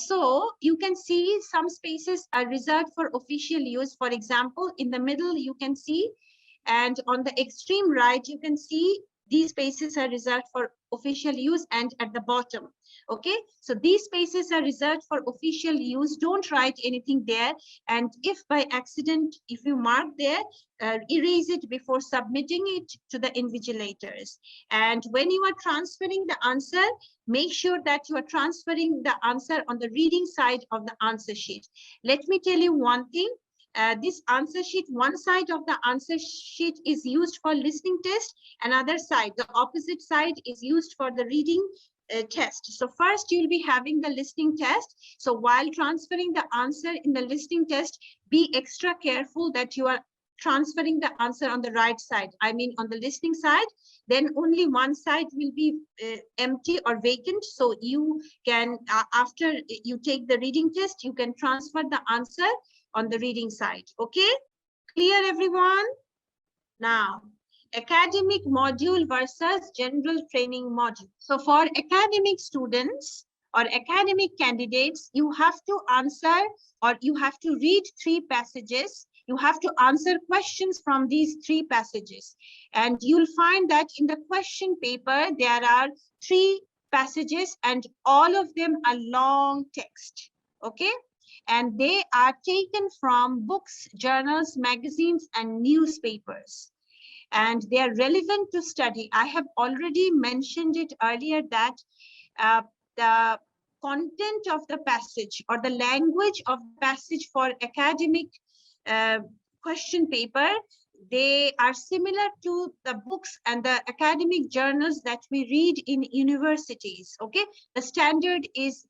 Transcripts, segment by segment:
So you can see some spaces are reserved for official use. For example, in the middle, you can see, and on the extreme right, you can see these spaces are reserved for official use, and at the bottom. Okay, so these spaces are reserved for official use. Don't write anything there. And if by accident, if you mark there, erase it before submitting it to the invigilators. And when you are transferring the answer, make sure that you are transferring the answer on the reading side of the answer sheet. Let me tell you one thing. This answer sheet, one side of the answer sheet is used for listening test, another side, the opposite side, is used for the reading test. So first you'll be having the listening test. So while transferring the answer in the listening test, be extra careful that you are transferring the answer on the right side. I mean on the listening side, then only one side will be empty or vacant. So you can, after you take the reading test, you can transfer the answer on the reading side. Okay, clear everyone? Now, academic module versus general training module. So for academic students or academic candidates, you have to answer, or you have to read 3 passages. You have to answer questions from these 3 passages. And you'll find that in the question paper, there are 3 passages and all of them are long text. Okay. And they are taken from books, journals, magazines, and newspapers. And they are relevant to study. I have already mentioned it earlier that the content of the passage or the language of the passage for academic question paper, they are similar to the books and the academic journals that we read in universities. Okay, the standard is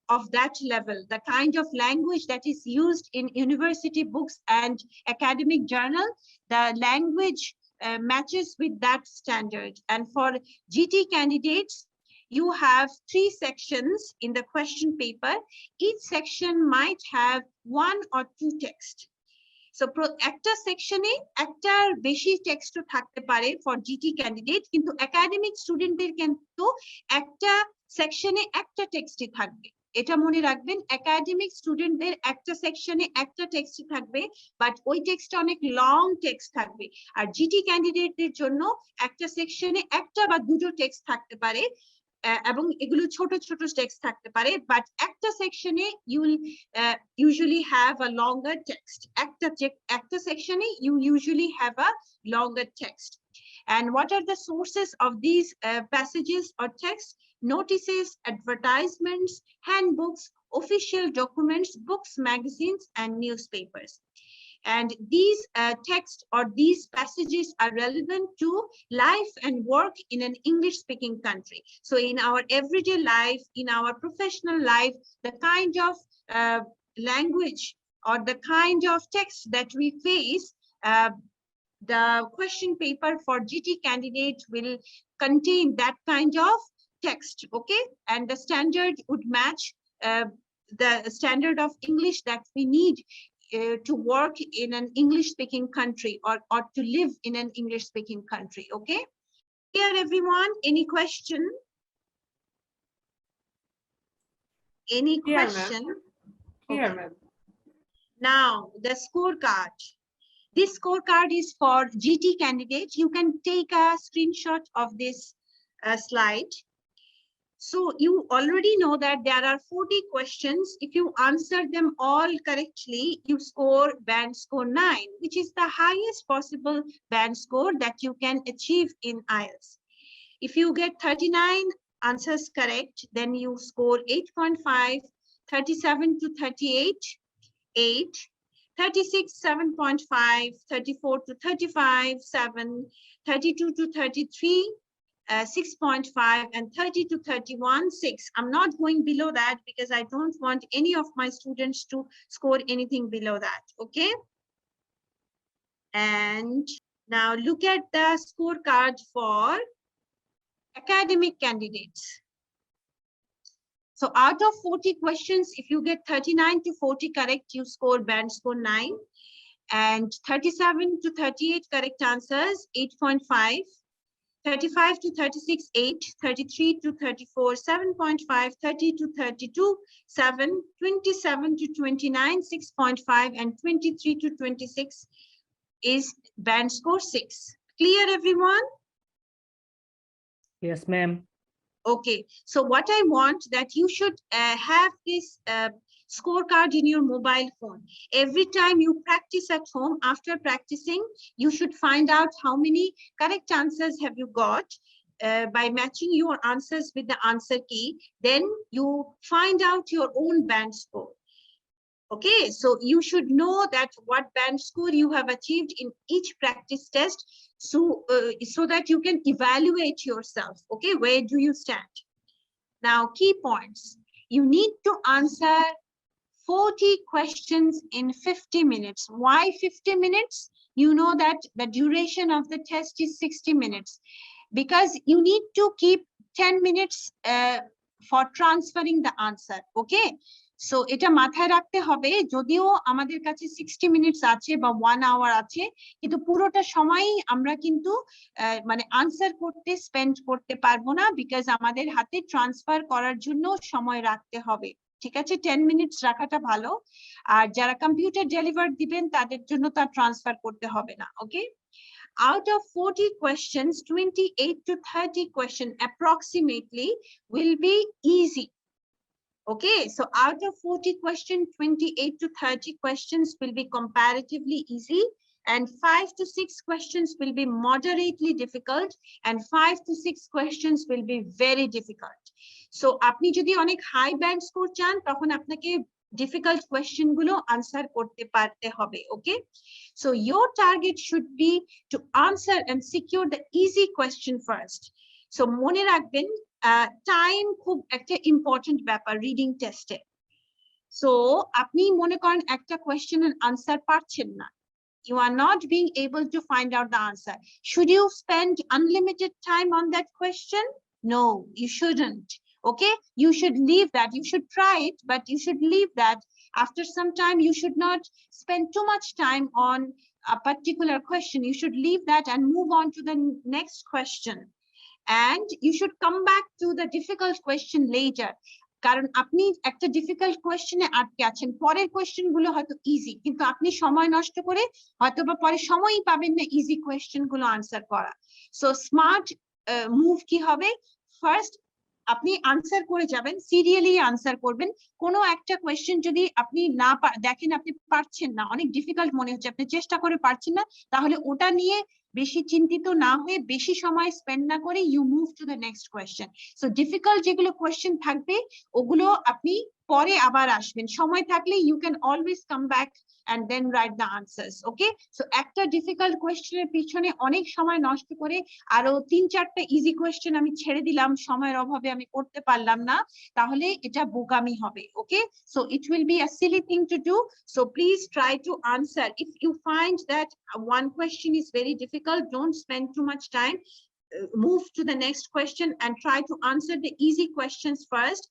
of that level. The kind of language that is used in university books and academic journal, the language matches with that standard. And for GT candidates, you have 3 sections in the question paper. Each section might have 1 or 2 text. So একটা সেকশনে একটা বেশি text থাকতে পারে for GT candidate, কিন্তু academic স্টুডেন্টদের কিন্তু একটা সেকশনে একটা টেক্সটই থাকবে। এটা মনে রাখবেন, একাডেমিক স্টুডেন্টদের একটা সেকশনে একটা টেক্সটই থাকবে, বাট ওই টেক্সটটা অনেক লং টেক্সট থাকবে। আর জিটি ক্যান্ডিডেটদের জন্য একটা সেকশনে একটা বা দুটো টেক্সট থাকতে পারে, এবং এগুলো ছোট ছোট টেক্সট থাকতে পারে, বাট একটা সেকশনে you will usually have a longer text. একটা সেকশনে you usually have a longer text. And what are the sources of these passages or text? Notices, advertisements, handbooks, official documents, books, magazines, and newspapers. And these texts or these passages are relevant to life and work in an English-speaking country. So in our everyday life, in our professional life, the kind of language or the kind of text that we face, the question paper for GT candidate will contain that kind of text. Okay, and the standard would match the standard of English that we need to work in an English-speaking country, or to live in an English-speaking country. Okay, here everyone, any question? Any question? Here, ma'am. Now the scorecard. This scorecard is for GT candidates. You can take a screenshot of this slide. So you already know that there are 40 questions. If you answer them all correctly, you score band score 9, which is the highest possible band score that you can achieve in IELTS. If you get 39 answers correct, then you score 8.5, 37 to 38, 8, 36, 7.5, 34 to 35, 7, 32 to 33, 6.5, and 30 to 31, 6. I'm not going below that because I don't want any of my students to score anything below that. Okay. And now look at the scorecard for academic candidates. So out of 40 questions, if you get 39 to 40 correct, you score band score 9. And 37 to 38 correct answers, 8.5. 35 to 36, 8, 33 to 34, 7.5, 30 to 32, 7, 27 to 29, 6.5, and 23 to 26 is band score 6. Clear, everyone? Yes, ma'am. Okay, so what I want that you should have this scorecard in your mobile phone. Every time you practice at home, after practicing, you should find out how many correct answers have you got by matching your answers with the answer key. Then you find out your own band score. Okay, so you should know that what band score you have achieved in each practice test, so that you can evaluate yourself. Okay, where do you stand? Now, key points. You need to answer 40 questions in 50 minutes. Why 50 minutes? You know that the duration of the test is 60 minutes because you need to keep 10 minutes for transferring the answer. Okay. So এটা মাথায় রাখতে হবে যদিও আমাদের কাছে 60 minutes আছে বা 1 hour আছে কিন্তু পুরোটা সময়ই আমরা কিন্তু মানে আনসার করতে স্পেন্ড করতে পারবো না বিকজ আমাদের হাতে ট্রান্সফার করার জন্য সময় রাখতে হবে ঠিক আছে 10 মিনিটস রাখাটা ভালো আর যারা কম্পিউটার ডেলিভার দিবেন তাদের জন্য তা ট্রান্সফার করতে হবে না ওকে Out of 40 questions 28 to 30 questions approximately will be easy. Okay, so out of 40 questions, 28 to 30 questions will be comparatively easy and 5 to 6 questions will be moderately difficult and 5 to 6 questions will be very difficult. So, আপনি যদি অনেক high band score চান তখন আপনাকে difficult question গুলো answer করতে পারতে হবে, okay? So, your target should be to answer and secure the easy question first. So, মনে রাখবেন টাইম খুব একটা ইম্পর্টেন্ট ব্যাপার রিডিং টেস্টে সো আপনি মনে করেন একটা কোয়েশ্চেনের আনসার পাচ্ছেন না you are not being able to find out the answer should you spend unlimited time on that question no you shouldn't okay you should leave that you should try it but you should leave that after some time you should not spend too much time on a particular question you should leave that and move on to the next question and you should come back to the difficult question later কারণ আপনি একটা difficult কোয়েশ্চেনে আটকে আছেন পরের question গুলো হয়তো easy কিন্তু আপনি সময় নষ্ট করে হয়তোবা পরে সময়ই পাবেন না ইজি কোয়েশ্চেন গুলো আনসার করা সো স্মার্ট মুভ কি হবে ফার্স্ট আপনি আনসার করে যাবেন সিরিয়ালি আনসার করবেন কোনো একটা কোয়েশ্চেন যদি আপনি না দেখেন আপনি পারছেন না অনেক ডিফিকাল্ট মনে হচ্ছে আপনি চেষ্টা করে পারছেন না তাহলে ওটা নিয়ে বেশি চিন্তিত না হয়ে বেশি সময় স্পেন্ড না করে you move to the next question so difficult যেগুলো কোয়েশ্চেন থাকবে ওগুলো আপনি পরে আবার আসবেন সময় থাকলে you can always come back and then write the answers okay so একটা difficult question এর পিছনে অনেক সময় নষ্ট করে আরো 3-4টা easy question আমি ছেড়ে দিলাম সময়ের অভাবে আমি করতে পারলাম না তাহলে এটা বোকামি হবে okay so it will be a silly thing to do so please try to answer if you find that one question is very difficult don't spend too much time move to the next question and try to answer the easy questions first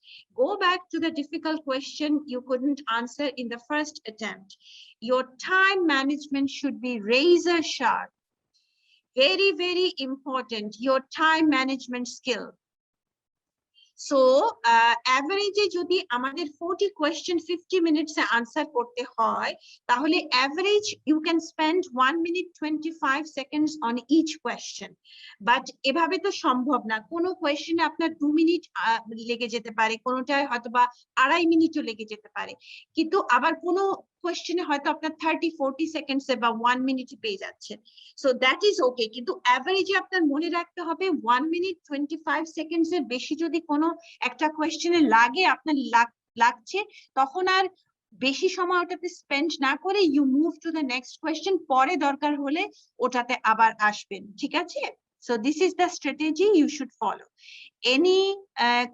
go back to the difficult question you couldn't answer in the first attempt your time management should be razor sharp very very important your time management skill so average যদি আমাদের 40 question 50 minutes এ answer করতে হয় তাহলে average you can spend 1 minute 25 seconds on each question but এভাবে তো সম্ভব না কোনো question এ আপনার 2 মিনিট লেগে যেতে পারে কোনোটায় হয়তোবা 2.5 মিনিটও লেগে যেতে পারে কিন্তু আবার কোনো question এ হয়তো আপনার 30-40 seconds এ বা 1 মিনিটে পেয়ে যাচ্ছে so that is okay কিন্তু average এ আপনার মনে রাখতে হবে 1 minute 25 seconds এর বেশি যদি কোনো একটা কোয়েশ্চেনে লাগে আপনার লাগছে তখন আর বেশি সময় ওটাতে স্পেন্ড না করে you move to the next question পরে দরকার হলে ওটাতে আবার আসবেন ঠিক আছে so this is the strategy you should follow any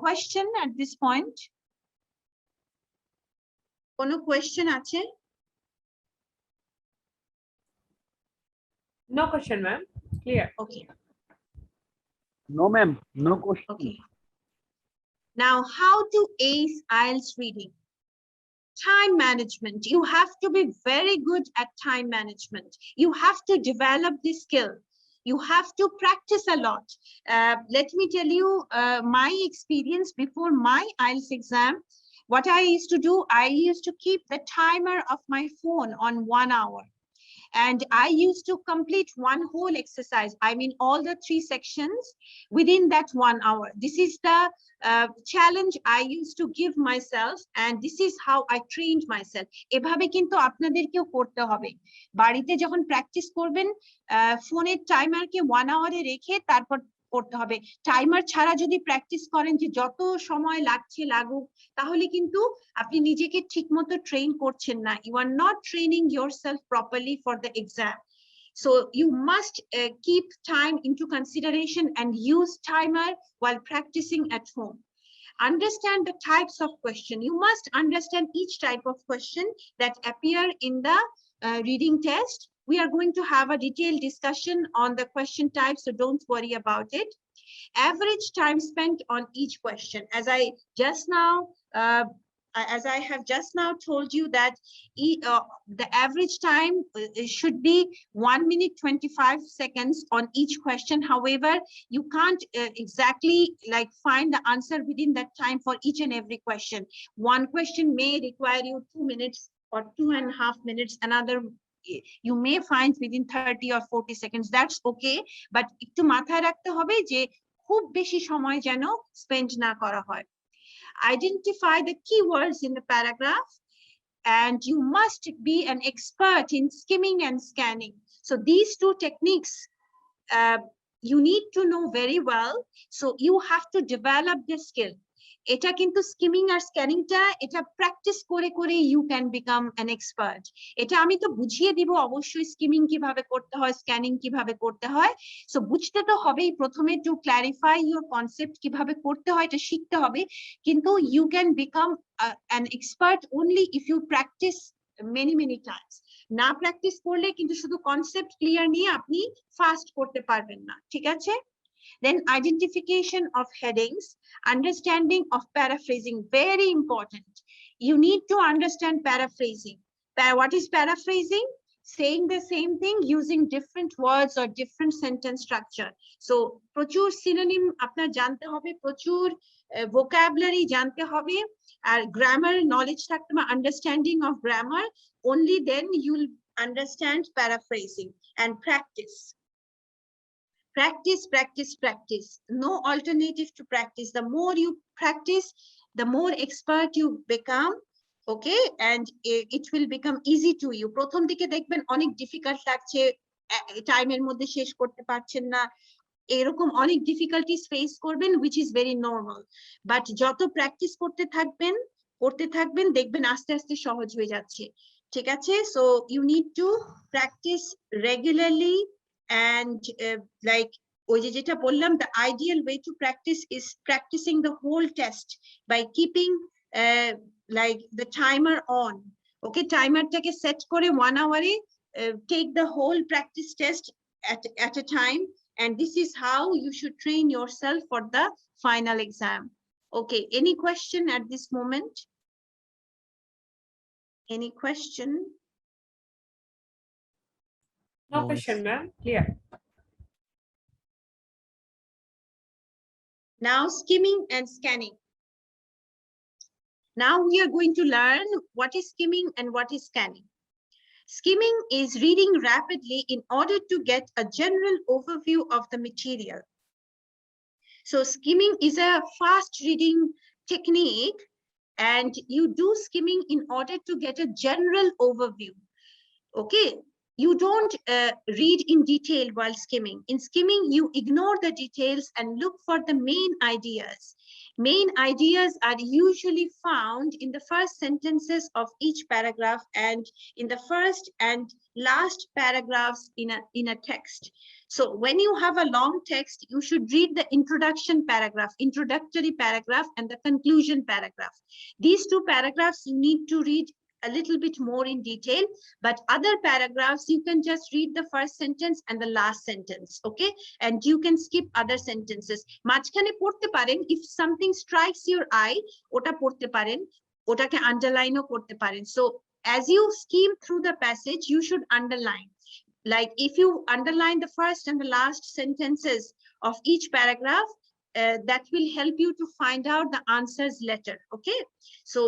question at this point কোনো কোয়েশ্চেন আছে No question, ma'am. Clear. okay No, ma'am. No question. okay now how to ace IELTS reading time management you have to be very good at time management you have to develop this skill You have to practice a lot. Let me tell you my experience before my IELTS exam. What I used to do, I used to keep the timer of my phone on 1 hour. And I used to complete one whole exercise. I mean, all the 3 sections within that 1 hour. This is the challenge I used to give myself, and this is how I trained myself. এভাবে কিন্তু আপনাদেরকেও করতে হবে। বাড়িতে যখন practice করবেন, ফোনের টাইমারকে 1 আওয়ারে রেখে তারপর করতে হবে। টাইমার ছাড়া যদি প্র্যাকটিস করেন যে যত সময় লাগছে লাগুক, তাহলে কিন্তু আপনি নিজেকে ঠিকমতো ট্রেন করছেন না। You are not training yourself properly for the exam. So you must keep time into consideration and use timer while practicing at home. Understand the types of question. You must understand each type of question that appear in the reading test. We are going to have a detailed discussion on the question type, so don't worry about it. Average time spent on each question. As I have just now told you that the average time should be 1 minute 25 seconds on each question. However, you can't exactly like find the answer within that time for each and every question. One question may require you 2 minutes or 2.5 minutes. Another you may find within 30 or 40 seconds. That's okay, but একটু মাথায় রাখতে হবে যে খুব বেশি সময় যেন spend না করা হয়। Identify the keywords in the paragraph, and you must be an expert in skimming and scanning. So these 2 techniques you need to know very well. So you have to develop the skill. এটা কিন্তু skimming আর স্ক্যানিংটা এটা practice করে করে you can become an expert. এটা আমি তো বুঝিয়ে দিব অবশ্যই স্কিমিং কিভাবে করতে হয়, স্ক্যানিং কিভাবে করতে হয়। সো বুঝতে তো হবেই প্রথমে, টু ক্ল্যারিফাই ইউর কনসেপ্ট কিভাবে করতে হয় এটা শিখতে হবে। কিন্তু you can become an expert only if you practice many times. না প্র্যাকটিস করলে কিন্তু শুধু কনসেপ্ট ক্লিয়ার নিয়ে আপনি ফাস্ট করতে পারবেন না, ঠিক আছে? Then identification of headings, understanding of paraphrasing, very important. You need to understand paraphrasing. What is paraphrasing? Saying the same thing using different words or different sentence structure. So প্রচুর synonym আপনার জানতে হবে, প্রচুর vocabulary জানতে হবে, আর grammar knowledge থাকতে হবে, understanding of grammar. Only then you'll understand paraphrasing. And practice. Practice, practice, practice. No alternative to practice. The more you practice, the more expert you become. Okay, and it will become easy to you. প্রথম দিকে দেখবেন অনেক difficult লাগছে, টাইমের মধ্যে শেষ করতে পারছেন না, এরকম অনেক ডিফিকাল্টিস ফেস করবেন, which is very normal. But যত প্র্যাকটিস করতে থাকবেন দেখবেন আস্তে আস্তে সহজ হয়ে যাচ্ছে, ঠিক আছে? So you need to practice regularly. And like ওই যে যেটা বললাম, the ideal way to practice is practicing the whole test by keeping like the timer on. Okay, timerটাকে সেট করে 1 hour-এ take the whole practice test at a time, and this is how you should train yourself for the final exam. Okay, any question at this moment? Any question? No question, ma'am. Clear. Now skimming and scanning. Now we are going to learn what is skimming and what is scanning. Skimming is reading rapidly in order to get a general overview of the material. So skimming is a fast reading technique, and you do skimming in order to get a general overview. Okay, you don't read in detail while skimming. In skimming, you ignore the details and look for the main ideas. Main ideas are usually found in the first sentences of each paragraph and in the first and last paragraphs in a text. So when you have a long text, you should read the introductory paragraph and the conclusion paragraph. These 2 paragraphs you need to read a little bit more in detail, but other paragraphs you can just read the first sentence and the last sentence. Okay, and you can skip other sentences. মাঝখানে পড়তে পারেন, if something strikes your eye, ওটা পড়তে পারেন, ওটাকে আন্ডারলাইনও করতে পারেন. So as you skim through the passage, you should underline. Like if you underline the first and the last sentences of each paragraph, that will help you to find out the answers later. Okay, so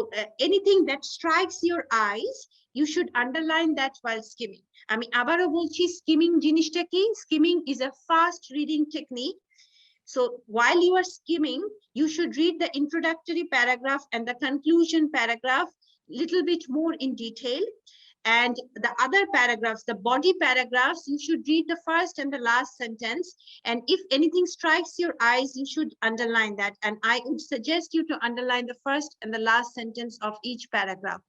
anything that strikes your eyes, you should underline that while skimming. আমি আবারও বলছি skimming জিনিসটা কি? Skimming is a fast reading technique. So while you are skimming, you should read the introductory paragraph and the conclusion paragraph little bit more in detail. And the other paragraphs, the body paragraphs, you should read the first and the last sentence. And if anything strikes your eyes, you should underline that. And I would suggest you to underline the first and the last sentence of each paragraph.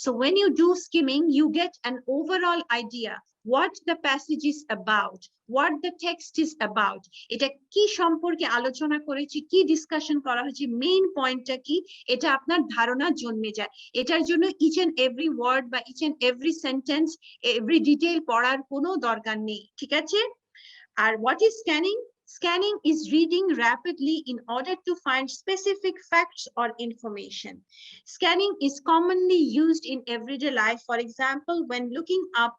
So when you do skimming, you get an overall idea what the passage is about, what the text is about. এটা কি সম্পর্কে আলোচনা করেছি, কি discussion করা হয়েছে, main পয়েন্টটা কি, এটা আপনার ধারণা জন্মে যায়। এটার জন্য ইচ এন্ড এভরি ওয়ার্ড বা each and every sentence, every detail পড়ার কোনো দরকার নেই, ঠিক আছে? আর what is scanning? Scanning is reading rapidly in order to find specific facts or information. Scanning is commonly used in everyday life. For example, when looking up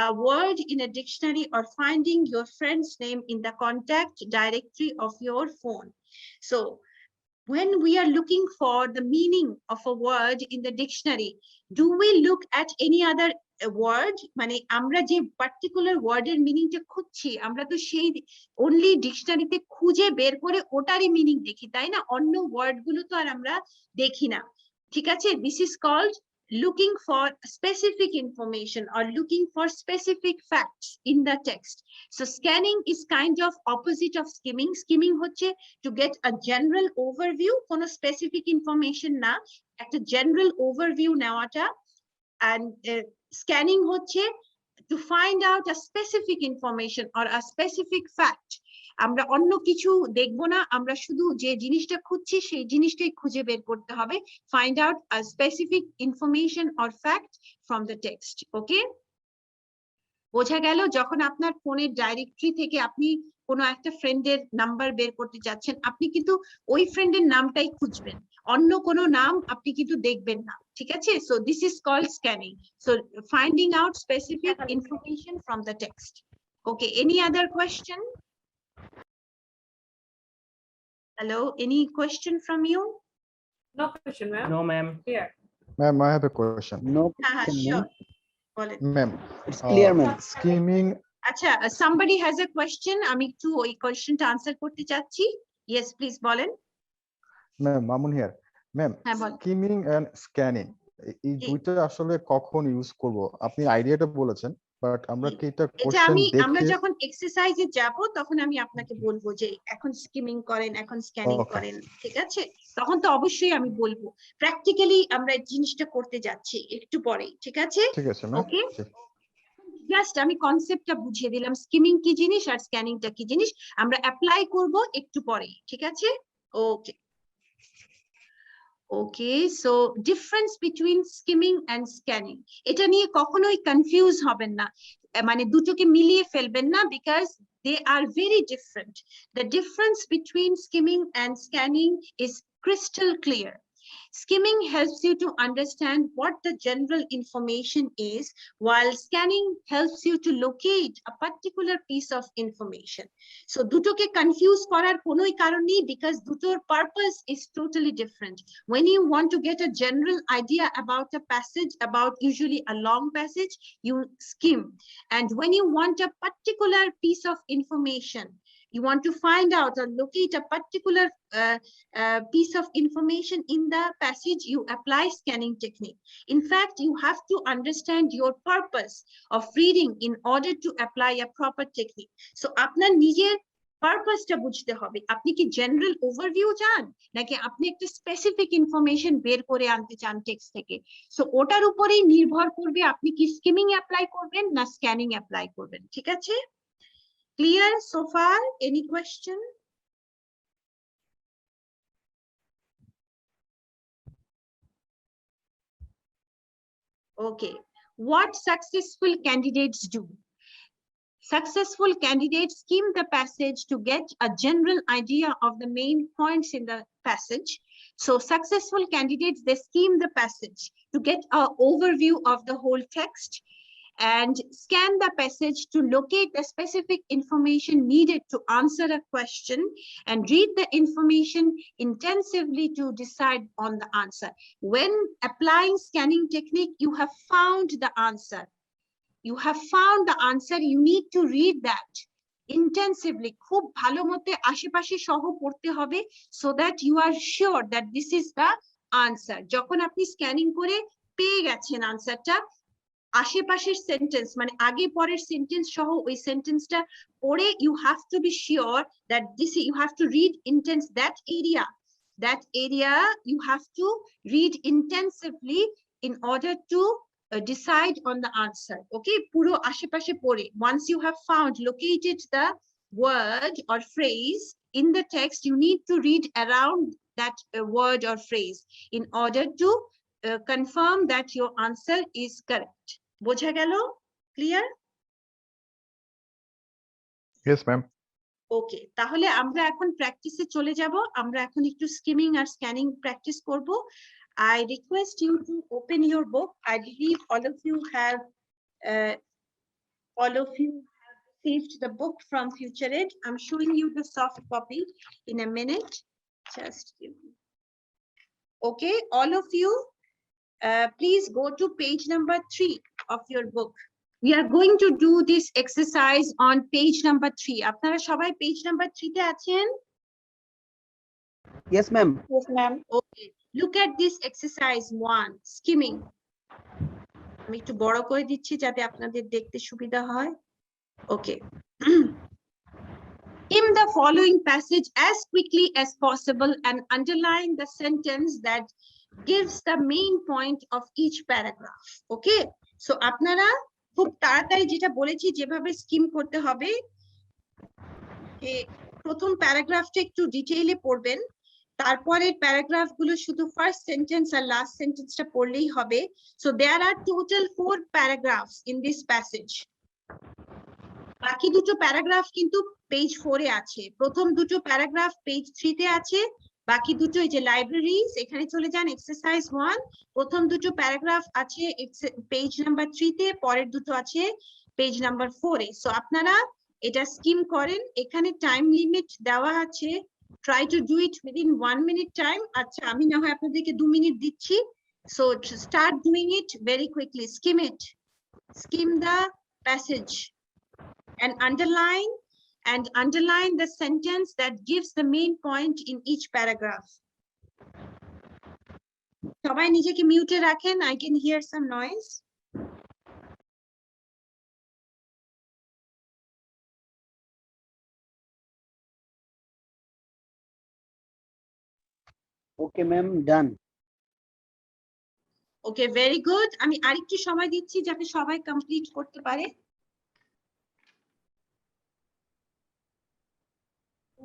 a word in a dictionary or finding your friend's name in the contact directory of your phone. So when we are looking for the meaning of a word in the dictionary, do we look at any other word? মানে আমরা যে particular ওয়ার্ডের মিনিংটা খুঁজছি, আমরা তো সেই only ডিকশনারিতে খুঁজে বের করে ওটারই মিনিং দেখি, তাই না? অন্য ওয়ার্ড গুলো তো আর আমরা দেখি না, ঠিক আছে? This is called looking for specific information or looking for specific facts in the text. So scanning is kind of opposite of skimming. Skimming হচ্ছে to get a general overview, কোনো specific information না, একটা general overview নেওয়াটা। And scanning হচ্ছে to find out a specific information or a specific fact. আমরা অন্য কিছু দেখবো না, আমরা শুধু যে জিনিসটা খুঁজছি সেই জিনিসটাই খুঁজে বের করতে হবে। Find out a specific information or fact from the text. Okay, বোঝা গেল? যখন আপনার ফোনের ডাইরেক্টরি থেকে আপনি কোনো একটা ফ্রেন্ডের নাম্বার বের করতে যাচ্ছেন, আপনি কিন্তু ওই ফ্রেন্ডের নামটাই খুঁজবেন, অন্য কোনো নাম আপনি কিন্তু দেখবেন না, ঠিক আছে? So this is called scanning. So finding out specific information from the text. Okay, any other question? Hello, any question from you? No question, ma'am. No, ma'am. Clear. Ma'am, I have a question. No Sure. question, বলেন। Ma'am, it's clear, ma'am. skimming. আচ্ছা, somebody has a question, আমি একটু ওই কোশ্চেনটা answer করতে চাচ্ছি। Yes, please বলেন। Ma'am, Mamun here. Ma'am, হ্যাঁ, বল। skimming and scanning. এই জি। দুইটা আসলে কখন ইউজ করব? আপনি আইডিয়াটা বলেছেন, বাট আমরা জি। কি এটা এটা কোশ্চেন আমরা দেখে? যখন এক্সারসাইজে যাব তখন আমি আপনাকে বলবো যে এখন স্কিমিং করেন, এখন স্ক্যানিং Okay. করেন, ঠিক আছে? তখন তো অবশ্যই আমি বলবো। প্র্যাকটিক্যালি আমরা এই জিনিসটা করতে যাচ্ছি একটু পরেই, ঠিক আছে? ঠিক আছে ম্যাম। ওকে, জাস্ট আমি কনসেপ্টটা বুঝিয়ে দিলাম, স্কিমিং কি জিনিস আর স্ক্যানিংটা কি জিনিস, আমরা অ্যাপ্লাই করব একটু পরেই, ঠিক আছে? ওকে। Okay, so difference between skimming and scanning. এটা নিয়ে কখনোই কনফিউজ হবেন না, মানে দুটোকে মিলিয়ে ফেলবেন না, because they are very different. The difference between skimming and scanning is crystal clear. Skimming helps you to understand what the general information is, while scanning helps you to locate a particular piece of information. So dutoke confuse korar konoi karon nei, because dutor purpose is totally different. When you want to get a general idea about a passage, about usually a long passage, you skim. And when you want a particular piece of information, you want to find out or locate a particular piece of information in the passage, you apply scanning technique. In fact, you have to understand your purpose of reading in order to apply a proper technique. So আপনার নিজের পারপাসটা বুঝতে হবে, আপনি কি general overview চান নাকি আপনি একটা স্পেসিফিক ইনফরমেশন বের করে আনতে চান টেক্সট থেকে? সো ওটার উপরেই নির্ভর করবে আপনি কি স্কিমিং অ্যাপ্লাই করবেন না স্ক্যানিং অ্যাপ্লাই করবেন, ঠিক আছে? Clear so far? Any question? Okay, what successful candidates do? Successful candidates skim the passage to get a general idea of the main points in the passage. So successful candidates, they skim the passage to get an overview of the whole text. and scan the passage to locate the specific information needed to answer a question and read the information intensively to decide on the answer. When applying scanning technique, you have found the answer. You have found the answer. You need to read that intensively. খুব ভালো মতে আশেপাশে সহ পড়তে হবে so that you are sure that this is the answer. যখন আপনি scanning করে পেয়ে গেছেন আনসারটা, আশেপাশের সেন্টেন্স মানে আগে পরের সেন্টেন্স সহ ওই সেন্টেন্সটা পড়ে you have to be sure that you have to read intense that area you have to read intensively in order to decide on the answer. Okay, puro ashepashe pore once you have located the word or phrase in the text, you need to read around that word or phrase in order to confirm that your answer is correct. Bojha gelo? Clear? Yes, ma'am. ওকে, তাহলে আমরা এখন প্র্যাকটিসে চলে যাব। আমরা এখন একটু skimming আর scanning practice করব। I request you to open your book. I believe all of you have received the book from Future Ed. I'm showing you the soft copy in a minute. Just give me. Okay, all of you, please go to page number 3 of your book. We are going to do this exercise on page number 3. আপনারা সবাই page number 3 তে আছেন? Yes, ma'am. Yes, ma'am. Okay, look at this exercise 1, skimming. আমি একটু বড় করে দিচ্ছি যাতে আপনাদের দেখতে সুবিধা হয়। Okay. Skim the following passage as quickly as possible and underline the sentence that gives the main point of each paragraph. Okay, so আপনারা খুব তাড়াতাড়ি যেটা বলেছি যেভাবে স্কিম করতে হবে, প্রথম প্যারাগ্রাফটা একটু ডিটেইলে পড়বেন, তারপরে প্যারাগ্রাফ গুলো শুধু ফার্স্ট সেন্টেন্স আর লাস্ট সেন্টেন্সটা পড়লেই হবে। So there are total 4 paragraphs in this passage. বাকি দুটো প্যারাগ্রাফ কিন্তু পেজ 4 এ আছে, প্রথম দুটো প্যারাগ্রাফ পেজ 3 তে আছে, বাকি দুটো এই যে লাইব্রেরিজ এখানে চলে যান, এক্সারসাইজ 1 প্রথম দুটো প্যারাগ্রাফ আছে পেজ নাম্বার 3 তে, পরের দুটো আছে পেজ নাম্বার 4 এ। সো আপনারা এটা স্কিম করেন, এখানে টাইম লিমিট দেওয়া আছে, try to do it within 1 minute time. আচ্ছা আমি না হয় আপনাদেরকে 2 মিনিট দিচ্ছি। So start doing it very quickly. Skim it. Skim the passage and underline the sentence that gives the main point in each paragraph. সবাই নিজেকে মিউটে রাখেন, I can hear some noise. Okay, ma'am, done. Okay, very good. আমি আরেকটু সময় দিচ্ছি যাতে সবাই complete করতে পারে।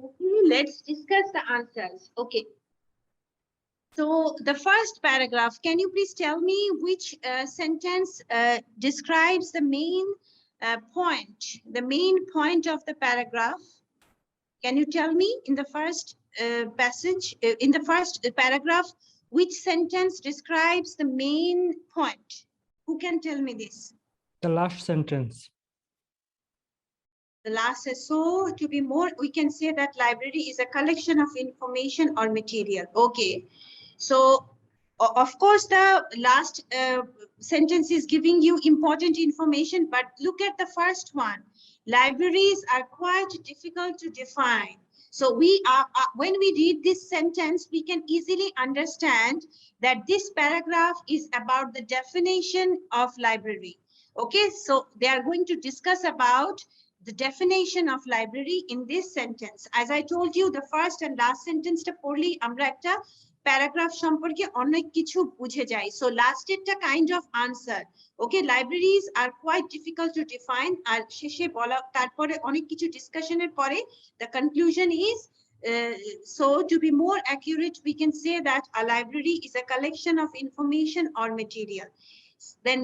Okay, let's discuss the answers. Okay. So the first paragraph, can you please tell me which sentence describes the main point of the paragraph? Can you tell me in the first passage, in the first paragraph, which sentence describes the main point? Who can tell me this? The last sentence. The last is, so to be more, we can say that library is a collection of information or material. Okay, so of course the last sentence is giving you important information, but look at the first one. Libraries are quite difficult to define. So we are when we read this sentence, we can easily understand that this paragraph is about the definition of library. Okay, so they are going to discuss about the definition of library in this sentence. As I told you, the first and last sentence ta porli amra ekta paragraph সম্পর্কে অনেক কিছু বুঝে যাই। So last এটা kind of answer. Okay, libraries are quite difficult to define. আর শেষে বলা তারপরে অনেক কিছু ডিসকাশনের পরে the conclusion is so to be more accurate, we can say that a library is a collection of information or material. Then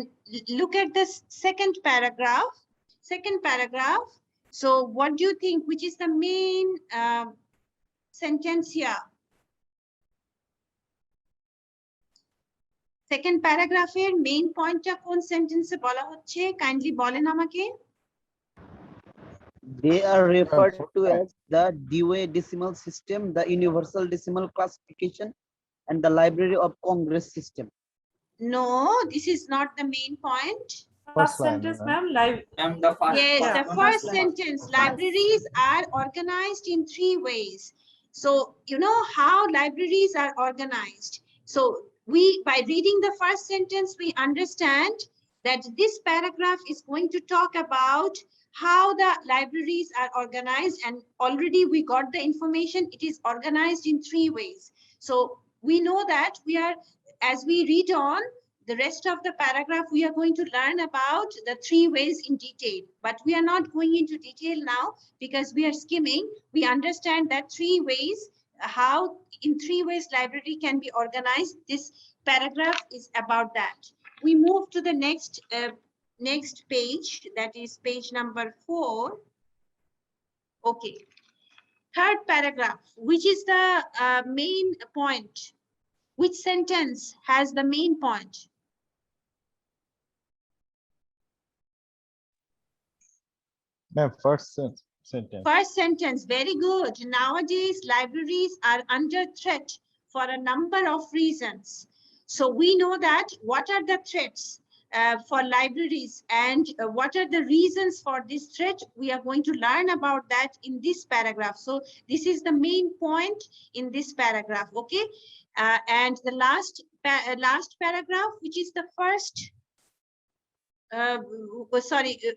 look at the second paragraph. So what do you think, which is the main sentence here? Second প্যারাগ্রাফের main পয়েন্টটা কোন সেন্টেন্সে বলা হচ্ছে kindly বলেন আমাকে। They are referred to as the Dewey Decimal System, the Universal Decimal Classification, and the Library of Congress System. No, this is not the main point. First line, sentence, ma'am. ma'am. Live. Yes, Yeah, the first first line. sentence, libraries are organized in 3 ways. So, you know how libraries are organized. So, by reading the first sentence, we understand that this paragraph is going to talk about how the libraries are organized, and already we got the information. It is organized in 3 ways. So, we know that as we read on, the rest of the paragraph, we are going to learn about the 3 ways in detail, but we are not going into detail now because we are skimming. We understand that 3 ways, how in 3 ways library can be organized. This paragraph is about that. We move to the next page, that is page number 4. Okay. Third paragraph, which is the main point? Which sentence has the main point? Ma'am, first sentence. First sentence, very good. Nowadays, libraries are under threat for a number of reasons. So we know that what are the threats for libraries, and what are the reasons for this threat? We are going to learn about that in this paragraph. So this is the main point in this paragraph, okay? And the last paragraph, which is the first,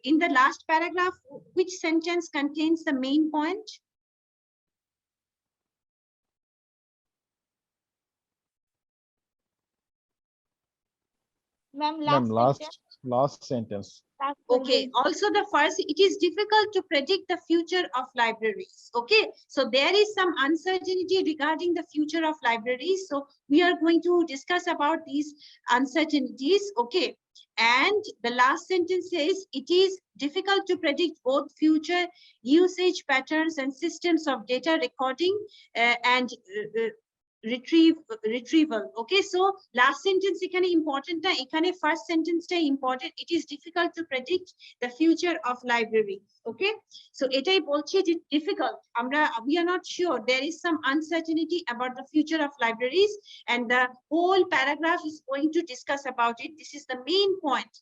in the last paragraph, which sentence contains the main point? Ma'am, last sentence. Okay, also the first, it is difficult to predict the future of libraries. Okay, so there is some uncertainty regarding the future of libraries. So we are going to discuss about these uncertainties. Okay, and the last sentence says it is difficult to predict both future usage patterns and systems of data recording and retrieval. Okay, so last sentence ekhane important na, ekhane first sentence ta important. It is difficult to predict the future of library. Okay, so etai bolche je difficult, we are not sure, there is some uncertainty about the future of libraries, and the whole paragraph is going to discuss about it. This is the main point.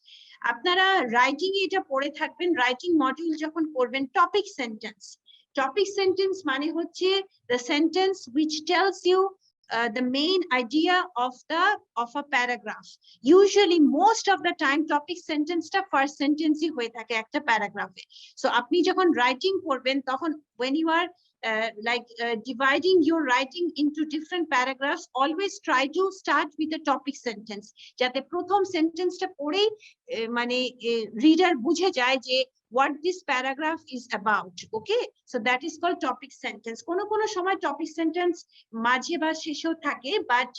আপনারা writing এটা পড়ে থাকবেন, writing module যখন পড়বেন, topic sentence মানে হচ্ছে the sentence which tells you the main idea of a paragraph. Usually most of the time topic sentence ta first sentence hi hoye thake ekta paragraph e. So apni jokhon writing porben tokhon when you are dividing your writing into different paragraphs, always try to start with the topic sentence jate prothom sentence ta pore mane reader bujhe jay je what this paragraph is about. Okay, so that is called topic sentence. Kono shomoy topic sentence majhe ba shesho thake, but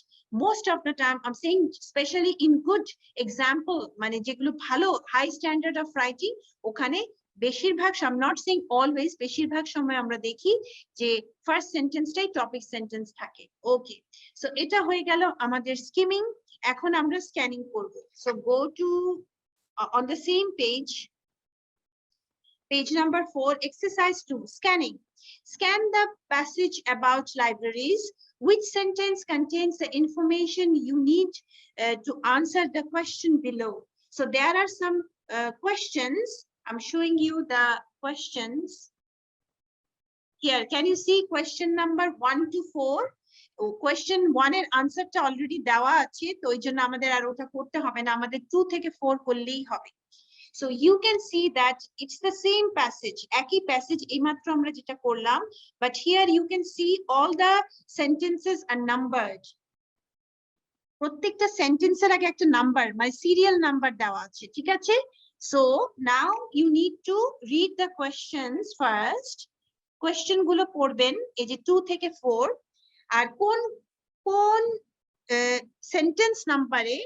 most of the time I'm saying especially in good example mane jegulo bhalo high standard of writing, okhane বেশিরভাগ, I'm not saying always, বেশিরভাগ সময় আমরা দেখি যে first সেন্টেন্সটাই topic sentence থাকে। ওকে, so এটা হয়ে গেল আমাদের স্কিমিং। এখন আমরা স্ক্যানিং করব। So go to on the same page, page number 4, exercise 2, scanning. Scan the passage about libraries. Which sentence contains the information you need to answer the question below? So there are some questions. I'm showing you the questions here. Can you see question number 1 to 4? Question 1 এর আনসারটা already দেওয়া আছে, তো এই জন্য আমাদের আর ওটা করতে হবে না, আমাদের 2 থেকে 4 করলেই হবে। So you can see that it's the same passage, একই প্যাসেজ এইমাত্র আমরা যেটা করলাম, but here you can see all the sentences are numbered. প্রত্যেকটা সেন্টেন্সের আগে একটা নাম্বার, মানে সিরিয়াল নাম্বার দেওয়া আছে, ঠিক আছে? So now you need to read the questions first. Question গুলো পড়বেন এই যে 2 থেকে 4, আর কোন সেন্টেন্স নাম্বারে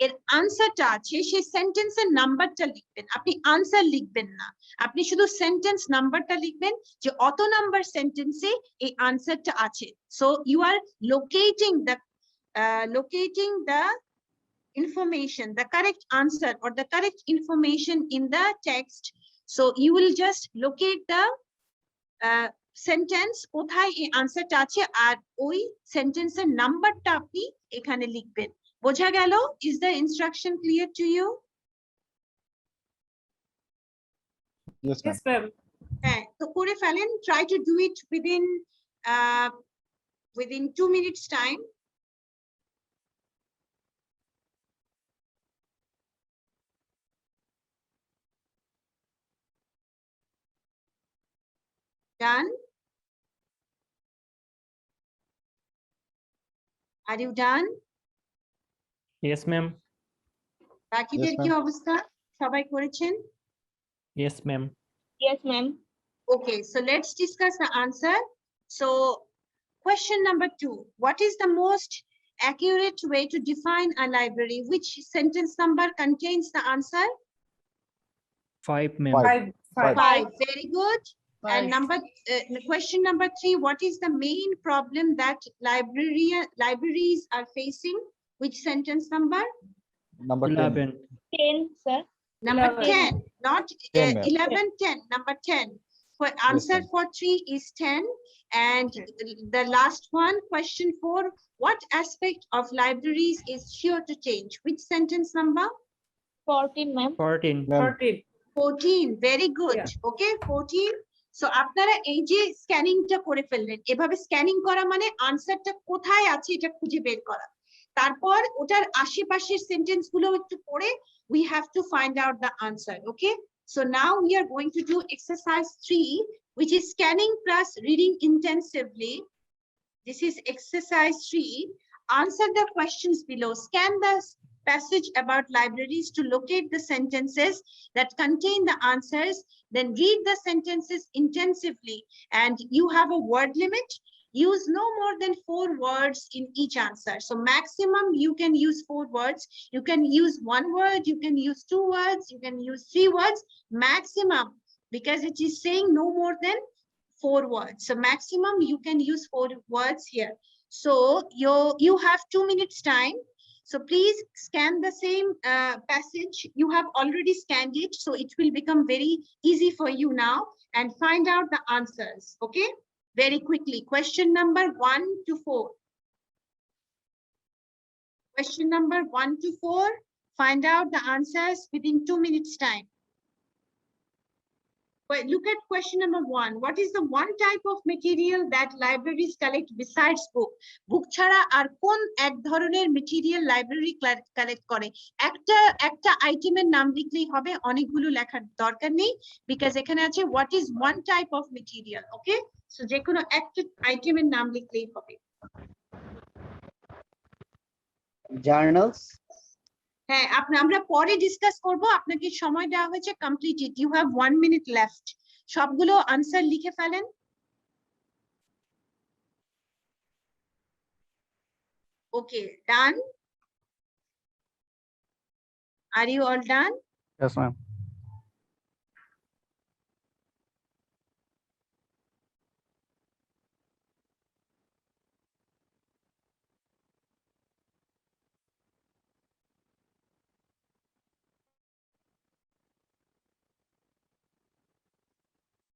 এর আনসারটা আছে সেই সেন্টেন্সের নাম্বারটা লিখবেন। আপনি আনসার লিখবেন না, আপনি শুধু সেন্টেন্স নাম্বারটা লিখবেন যে অত নাম্বার সেন্টেন্সে এই আনসারটা আছে। So you are locating locating the information, the correct answer or the correct information in the text. So you will just locate the sentence কোথায় এই আনসারটা আছে আর ওই সেন্টেন্সের নাম্বারটা আপনি এখানে লিখবেন। বোঝা গেল? Is the instruction clear to you? Yes, ma'am. Yes, ma'am. হ্যাঁ, তো করে ফেলেন। Try to do it within 2 minutes time. Done? Are you done? Yes, ma'am. বাকিদের কি ma'am. অবস্থা? সবাই করেছেন? Yes, ma'am. Yes, ma'am. Okay, so let's discuss the answer. So question number 2, what is the most accurate way to define a library? Which sentence number contains the answer? 5, ma'am. Five. Five. 5. Very good. And Five. question number 3, what is the main problem that libraries are facing? Which sentence number? Number 10. 11. 10, sir. Number 11. 10, not 10, ma'am. 11, 10, number 10. For answer ma'am. for 3 is 10. And the last one, question 4, what aspect of libraries is sure to change? Which sentence number? 14, ma'am. 14. Ma'am. 14. 14, very good. Yeah. Okay, 14. So আপনারা এই যে স্ক্যানিংটা করে ফেললেন, এভাবে scanning করা মানে আনসারটা কোথায় আছে এটা খুঁজে বের করা। তারপর ওটার আশেপাশের সেন্টেন্স গুলো একটু পড়ে we have to find out the answer. Okay, so now we are going to do exercise 3, which is scanning plus reading intensively. This is exercise 3. Answer the questions below. Scan the passage about libraries to locate the sentences that contain the answers. Then read the sentences intensively. And you have a word limit. Use no more than 4 words in each answer. So maximum you can use 4 words. You can use 1 word, you can use 2 words, you can use 3 words. Maximum, because it is saying no more than 4 words. So maximum you can use 4 words here. So you have 2 minutes time. So please scan the same passage. You have already scanned it, so it will become very easy for you now, and find out the answers. Okay, very quickly. Question number 1 to 4. Question number 1 to 4. Find out the answers within 2 minutes time. But look at question number 1. What is the one type of material that libraries collect besides book? Book ছাড়া আর কোন এক ধরনের material library collect করে? একটা আইটেমের নাম লিখলেই হবে, অনেকগুলো লেখার দরকার নেই, because এখানে আছে what is one type of material. Okay, so যে কোনো একটা আইটেমের নাম লিখলেই হবে। Journals. হ্যাঁ, আমরা পরে ডিসকাস করব। আপনাকে সময় দেওয়া হয়েছে, complete it. You have 1 minute left. সবগুলো আনসার লিখে ফেলেন। Okay, done? Are you all done? Yes, ma'am.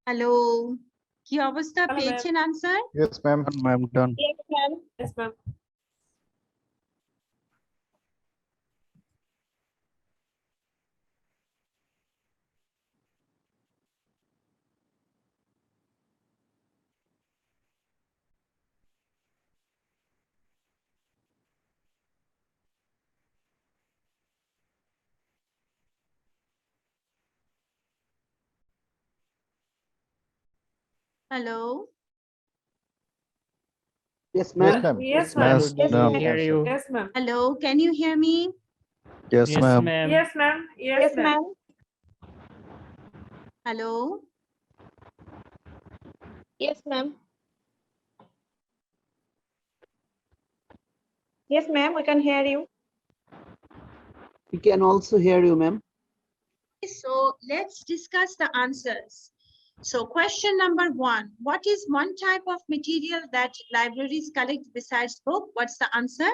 Hello, কি অবস্থা? Hello, ma'am. পেয়েছেন answer? Yes, ma'am. Ma'am, done. Yes, ma'am. Yes, ma'am. Hello, Yes, Yes, ma'am. ma'am. Yes, ma'am. Yes, Done. hear you. Yes, ma'am. Hello, can you hear me? Yes, Yes, ma'am. ma'am. Yes, ma'am. Yes, Yes, ma'am. ma'am. Hello, Yes, ma'am. Yes, ma'am. We can hear you. We can also hear you, ma'am. so let's discuss the answers. So question number 1, what is one type of material that libraries collect besides book? What's the answer?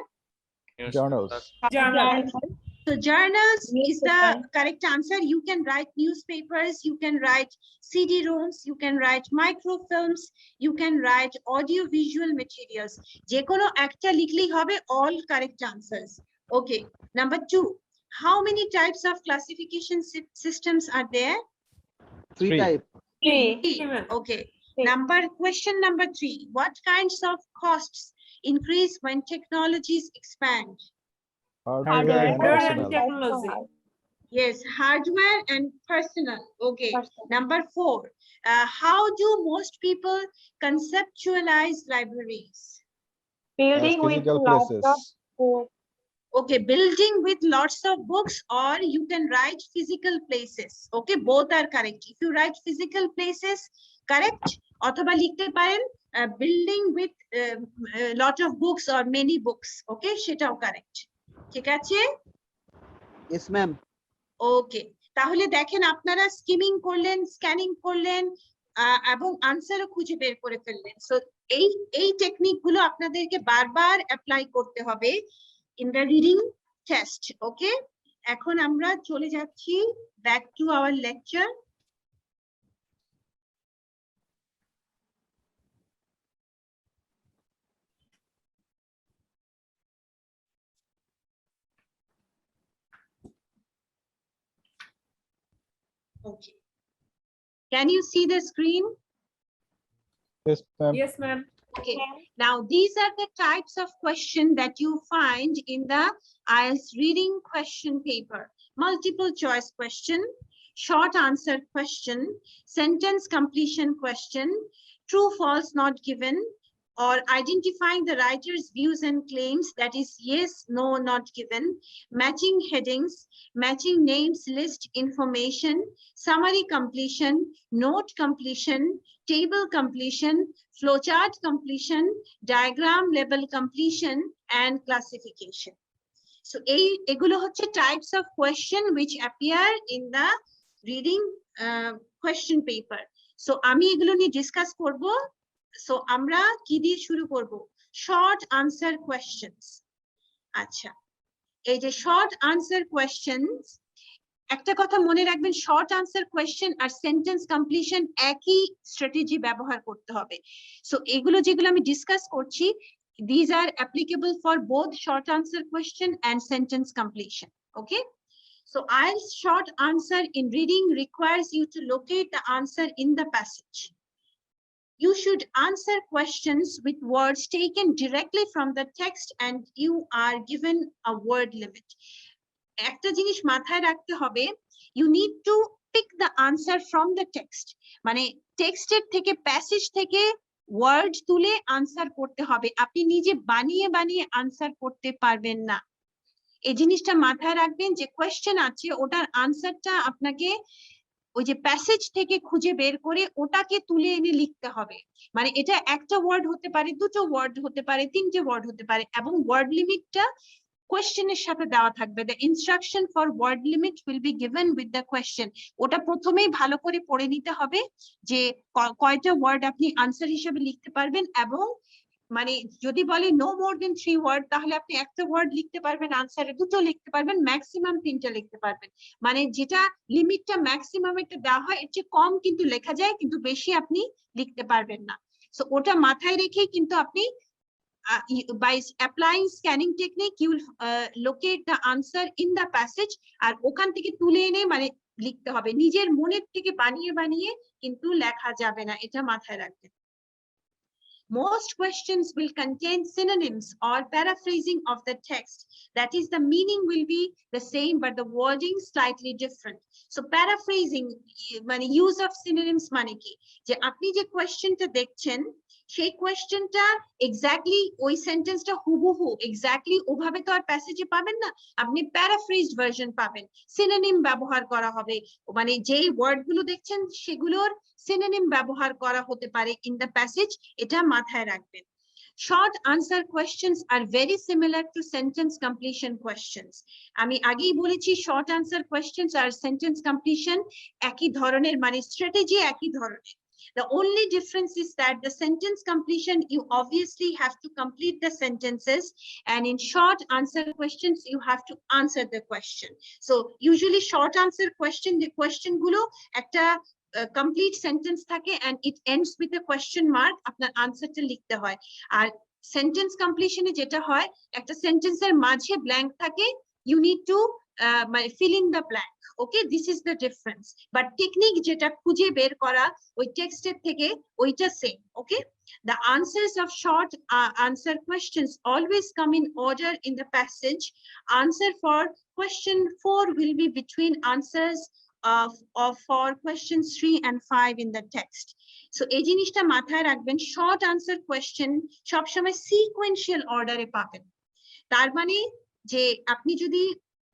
Journals. Journal. So journals is the Newspaper. correct answer. You can write newspapers, you can write CD-ROMs, you can write microfilms, you can write audio visual materials. যে কোনো একটা লিখলেই হবে, all correct answers. Okay, number 2. How many types of classification systems are there? Three Three. type. Three. Okay. Three. Question number 3. What kinds of costs increase when technologies expand? Hardware and Hardware and personal. technology. Yes, hardware and personal. Okay. Personal. Number 4. How do most people conceptualize libraries? Building with Physical lots places. of books. Okay, building with lots of books, or you can write physical places. Okay, both are correct. If you write physical places, correct. অথবা লিখতে পারেন building with lot of books or many books. Okay, সেটাও correct. ঠিক আছে? Yes, ma'am. ওকে, তাহলে দেখেন আপনারা skimming করলেন, স্ক্যানিং করলেন এবং আনসারও খুঁজে বের করে ফেললেন। সো এই টেকনিক গুলো আপনাদেরকে বারবার অ্যাপ্লাই করতে হবে ইন দ্য রিডিং টেস্ট। ওকে, এখন আমরা চলে যাচ্ছি back to our lecture. Okay. Can you see the screen? Yes, ma'am. Yes, ma'am. Okay. Now, these are the types of question that you find in the IELTS reading question paper. Multiple choice question, short answer question, sentence completion question, true, false, not given, or identifying the writer's views and claims, that is yes, no, not given, matching headings, matching names, list information, summary completion, note completion, table completion, flowchart completion, diagram level completion, and classification. So এগুলো হচ্ছে types of question which appear in the reading question paper. So আমি এগুলো নিয়ে discuss করব. So আমরা কি দিয়ে শুরু করব? Short answer questions. আচ্ছা, এই যে short answer questions, একটা কথা মনে রাখবেন, শর্ট আনসার কোয়েশ্চেন আর সেন্টেন্স কমপ্লিশন একই স্ট্র্যাটেজি ব্যবহার করতে হবে। সো এগুলো যেগুলো আমি ডিসকাস করছি, these are applicable for both short answer question and sentence completion. Okay, so IELTS short answer in reading requires you to locate the answer in the passage. You should answer questions with words taken directly from the text, and you are given a word limit. একটা জিনিস মাথায় রাখতে হবে, you need to pick the answer from the text. মানে টেক্সটের থেকে, passage থেকে word তুলে আনসার করতে হবে। আপনি নিজে বানিয়ে বানিয়ে আনসার করতে পারবেন না। এই জিনিসটা মাথায় রাখবেন যে কোয়েশ্চেন আছে, ওটার আনসারটা আপনাকে ওই যে প্যাসেজ থেকে খুঁজে বের করে ওটাকে তুলে এনে লিখতে হবে। মানে এটা একটা ওয়ার্ড হতে পারে, দুটো ওয়ার্ড হতে পারে, তিনটে ওয়ার্ড হতে পারে, এবং ওয়ার্ড লিমিটটা কোয়েশ্চেনের সাথে দেওয়া থাকবে। The instruction for word limit will be given with the question. ওটা প্রথমেই ভালো করে পড়ে নিতে হবে যে কয়টা ওয়ার্ড আপনি আনসার হিসেবে লিখতে পারবেন, এবং মানে যদি বলে no more than 3 ওয়ার্ড, তাহলে আপনি একটা ওয়ার্ড লিখতে পারবেন, আনসারে দুটো লিখতে পারবেন, ম্যাক্সিমাম 3টা লিখতে পারবেন। মানে যেটা লিমিটটা ম্যাক্সিমাম একটা দেওয়া হয়, এর চেয়ে কম কিন্তু লেখা যায়, কিন্তু বেশি আপনি লিখতে পারবেন না। সো ওটা মাথায় রেখেই কিন্তু আপনি by applying scanning technique, you will locate the answer in the passage, আর ওখান থেকে তুলে এনে মানে লিখতে হবে। নিজের মনের থেকে বানিয়ে বানিয়ে কিন্তু লেখা যাবে না, এটা মাথায় রাখবেন। Most questions will contain synonyms or paraphrasing of the text. That is, the meaning will be the same, but the wording slightly different. So paraphrasing, মানে use of synonyms মানে কি, যে আপনি যে কোয়েশ্চেনটা দেখছেন, সেই কোয়েশ্চেনটা এক্স্যাক্টলি ওই সেন্টেন্সটা হুবহু এক্স্যাক্টলি ওভাবে তো আর প্যাসেজে পাবেন না, আপনি প্যারাফ্রেজড ভার্সন পাবেন। সিনোনিম ব্যবহার করা হবে, মানে যেই ওয়ার্ড গুলো দেখছেন সেগুলোর সিনোনিম ব্যবহার করা হতে পারে ইন দ্য প্যাসেজ, এটা মাথায় রাখবেন। Short answer questions are very similar to sentence completion questions. আমি আগেই বলেছি short answer questions আর sentence completion একই ধরনের, মানে স্ট্র্যাটেজি একই ধরনের। The only difference is that the sentence completion, you obviously have to complete the sentences, and in short answer questions, you have to answer the question. So usually short answer question, the question gulo ekta complete sentence থাকে and it ends with a question mark, আপনার আনসারটা লিখতে হয়। আর sentence কমপ্লিশনে যেটা হয়, একটা সেন্টেন্সের মাঝে ব্ল্যাঙ্ক থাকে, you need to fill in the blank. Okay, this is the difference, but technique যেটা খুঁজে বের করা ওই টেক্সটের থেকে ওইটা same. Okay, the answers of short answer questions always come in order in the passage. Answer for question 4 will be between answers of for questions 3 and 5 in the text. So এই জিনিসটা মাথায় রাখবেন, short answer question সবসময় sequential order-এ পাবেন। তার মানে যে আপনি যদি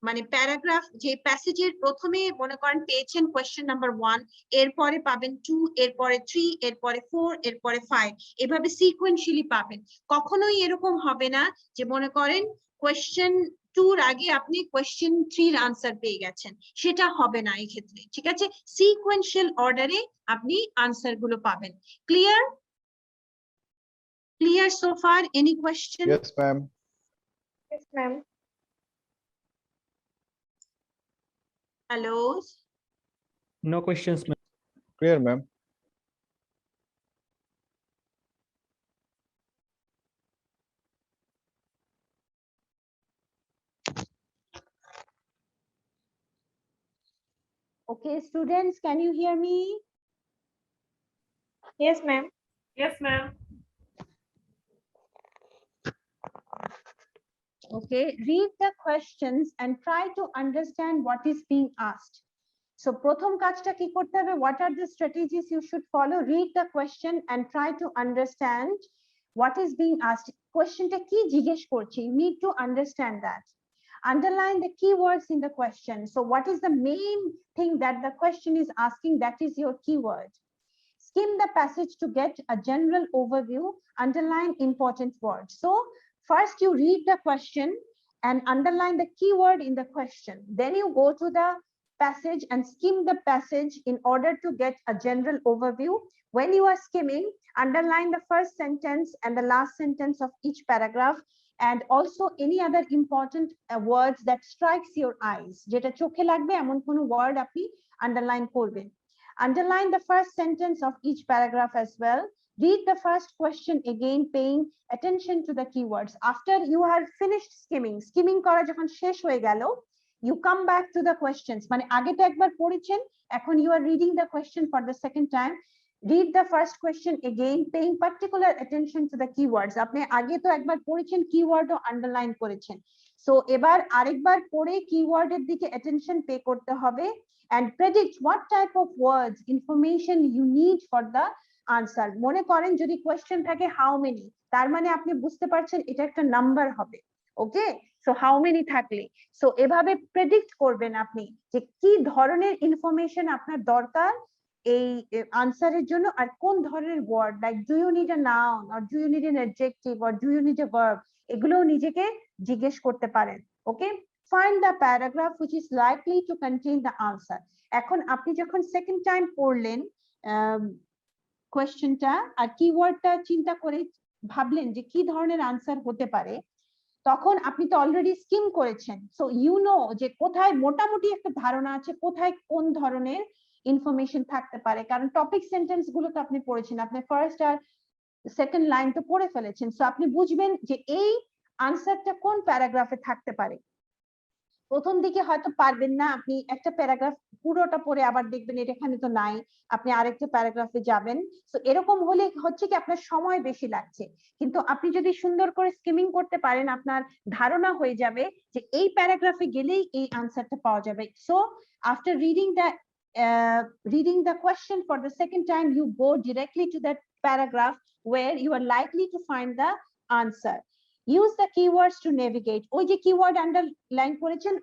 মানে প্যারাগ্রাফ যে প্যাসেজের প্রথমে মনে করেন পেয়েছেন কোয়েশ্চেন নাম্বার 1, এরপরে পাবেন 2, এরপরে 3, এরপরে 4, এরপরে 5, এভাবে সিকোয়েন্সিয়ালি পাবেন। কখনোই এরকম হবে না যে মনে করেন কোয়েশ্চেন 2-র আগে আপনি কোয়েশ্চেন 3-র আনসার পেয়ে গেছেন, সেটা হবে না এই ক্ষেত্রে। ঠিক আছে, সিকোয়েন্সিয়াল অর্ডারে আপনি আনসার গুলো পাবেন। Clear? Clear so far? Any question? Yes, ma'am. Yes, ma'am. Hello? No questions, ma'am. Clear, ma'am. Okay, students, can you hear me? Yes, ma'am. Yes, ma'am. Okay, read the questions and try to understand what is being asked. So প্রথম কাজটা কি করতে হবে? What are the strategies you should follow? Read the question and try to understand what is being asked. Questionটা কি জিজ্ঞেস করছে? You need to understand that. Underline the keywords in the question. So what is the main thing that the question is asking? That is your keyword. Skim the passage to get a general overview. Underline important words. So first you read the question and underline the keyword in the question. Then you go to the passage and skim the passage in order to get a general overview. When you are skimming, underline the first sentence and the last sentence of each paragraph, and also any other important words that strikes your eyes. যেটা চোখে লাগবে এমন কোনো word আপনি underline করবেন। Underline the first sentence of each paragraph as well. Read the first question again, paying attention to the keywords. After you are finished skimming করা যখন শেষ হয়ে গেল, you come back to the questions. মানে আগে তো একবার পড়েছেন, এখন you are reading the question for the second time. Read the first question again, paying particular attention to the keywords. আপনি আগে তো একবার পড়েছেন, keyword ও underline করেছেন। So এবার আরেকবার পড়ে keyword এর দিকে attention pay করতে হবে and predict what type of words, information you need for the answer. মনে করেন যদি question থাকে how many, তার মানে আপনি বুঝতে পারছেন এটা একটা নাম্বার হবে। ওকে, সো হাউ মেনি থাকলে, সো এভাবে প্রেডিক্ট করবেন আপনি যে কি ধরনের ইনফরমেশন আপনার দরকার এই আনসারের জন্য, আর কোন ধরনের word, like do you need a noun or do you need an adjective or do you need a verb, এগুলো নিজেকে জিজ্ঞেস করতে পারেন। Okay, find the paragraph which is likely to contain the answer. এখন আপনি যখন সেকেন্ড টাইম পড়লেন কোয়েশ্চেনটা আর কিওয়ার্ডটা চিন্তা করে ভাবলেন যে কি ধরনের আনসার হতে পারে, তখন আপনি তো অলরেডি স্কিম করেছেন, সো ইউ নো যে কোথায় মোটামুটি একটা ধারণা আছে কোথায় কোন ধরনের ইনফরমেশন থাকতে পারে, কারণ টপিক সেন্টেন্স গুলো তো আপনি পড়েছেন, আপনি ফার্স্ট আর সেকেন্ড লাইন তো পড়ে ফেলেছেন, সো আপনি বুঝবেন যে এই আনসারটা কোন প্যারাগ্রাফে থাকতে পারে। প্রথম দিকে হয়তো পারবেন না, আপনি একটা প্যারাগ্রাফ পুরোটা পড়ে আবার দেখবেন এটা এখানে তো নাই, আপনি আরেকটা প্যারাগ্রাফে যাবেন, সো এরকম হলে হচ্ছে কি আপনার সময় বেশি লাগছে, কিন্তু আপনি যদি সুন্দর করে স্কিমিং করতে পারেন আপনার ধারণা হয়ে যাবে যে এই প্যারাগ্রাফে গেলেই এই আনসারটা পাওয়া যাবে। So after reading the question for the second time, you go directly to that paragraph where you are likely to find the answer. Use the keywords to navigate. ওই যে কিওয়ার্ড আন্ডারলাইন করেছেন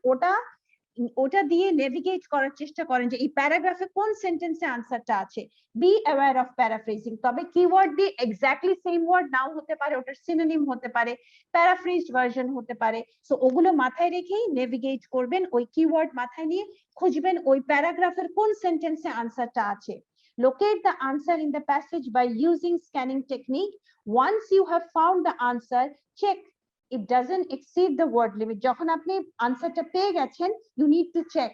ওটা দিয়ে নেভিগেট করার চেষ্টা করেন যে এই প্যারাগ্রাফে কোন সেন্টেন্সে আনসারটা আছে। বি অ্যাওয়্যার অফ প্যারাফ্রেজিং, তবে কিওয়ার্ড দিয়ে এক্স্যাক্টলি সেম ওয়ার্ড নাও হতে পারে, ওটার সিনোনিম হতে পারে, প্যারাফ্রেজড ভার্সন হতে পারে, সো ওগুলো মাথায় রেখেই নেভিগেট করবেন, ওই কিওয়ার্ড মাথায় নিয়ে খুঁজবেন ওই প্যারাগ্রাফের কোন সেন্টেন্সে আনসারটা আছে। Locate the answer in the passage by using scanning technique. Once you have found the answer, check it doesn't exceed the word limit. যখন আপনি আনসারটা পেয়ে গেছেন, you need to check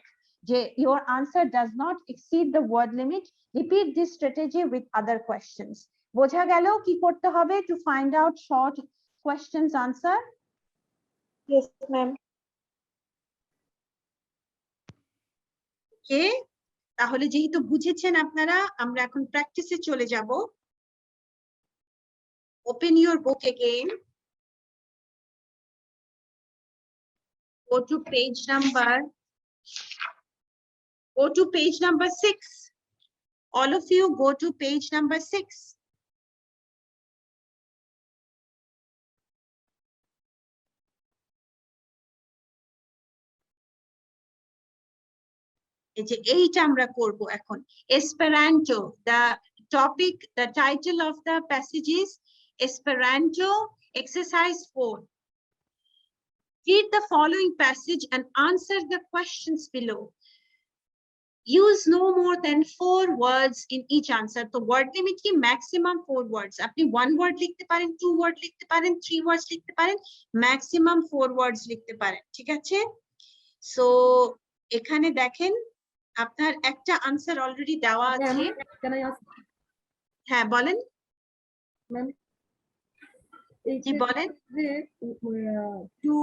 যে your answer does not exceed the word limit. Repeat this strategy with other questions. বোঝা গেল কি করতে হবে to find out short questions answer? Yes, ma'am. Okay, তাহলে যেহেতু বুঝেছেন আপনারা, আমরা এখন প্র্যাকটিসে চলে যাব। Open your book again. Go to page number 6. All of you go to page number 6. এই যে এইটা আমরা করব এখন। Esperanto, the topic, the title of the passage is Esperanto, exercise 4. Read the following passage and answer the questions below. Use no more than 4 words in each answer. So word limit ki maximum 4 words. আপনি 1 word লিখতে পারেন, 2 word লিখতে পারেন, 3 words লিখতে পারেন, maximum 4 words লিখতে পারেন, ঠিক আছে? So এখানে দেখেন আপনার একটা আনসার অলরেডি দেওয়া আছে। Can I ask? হ্যাঁ বলেন। Ma'am, জি বলেন। টু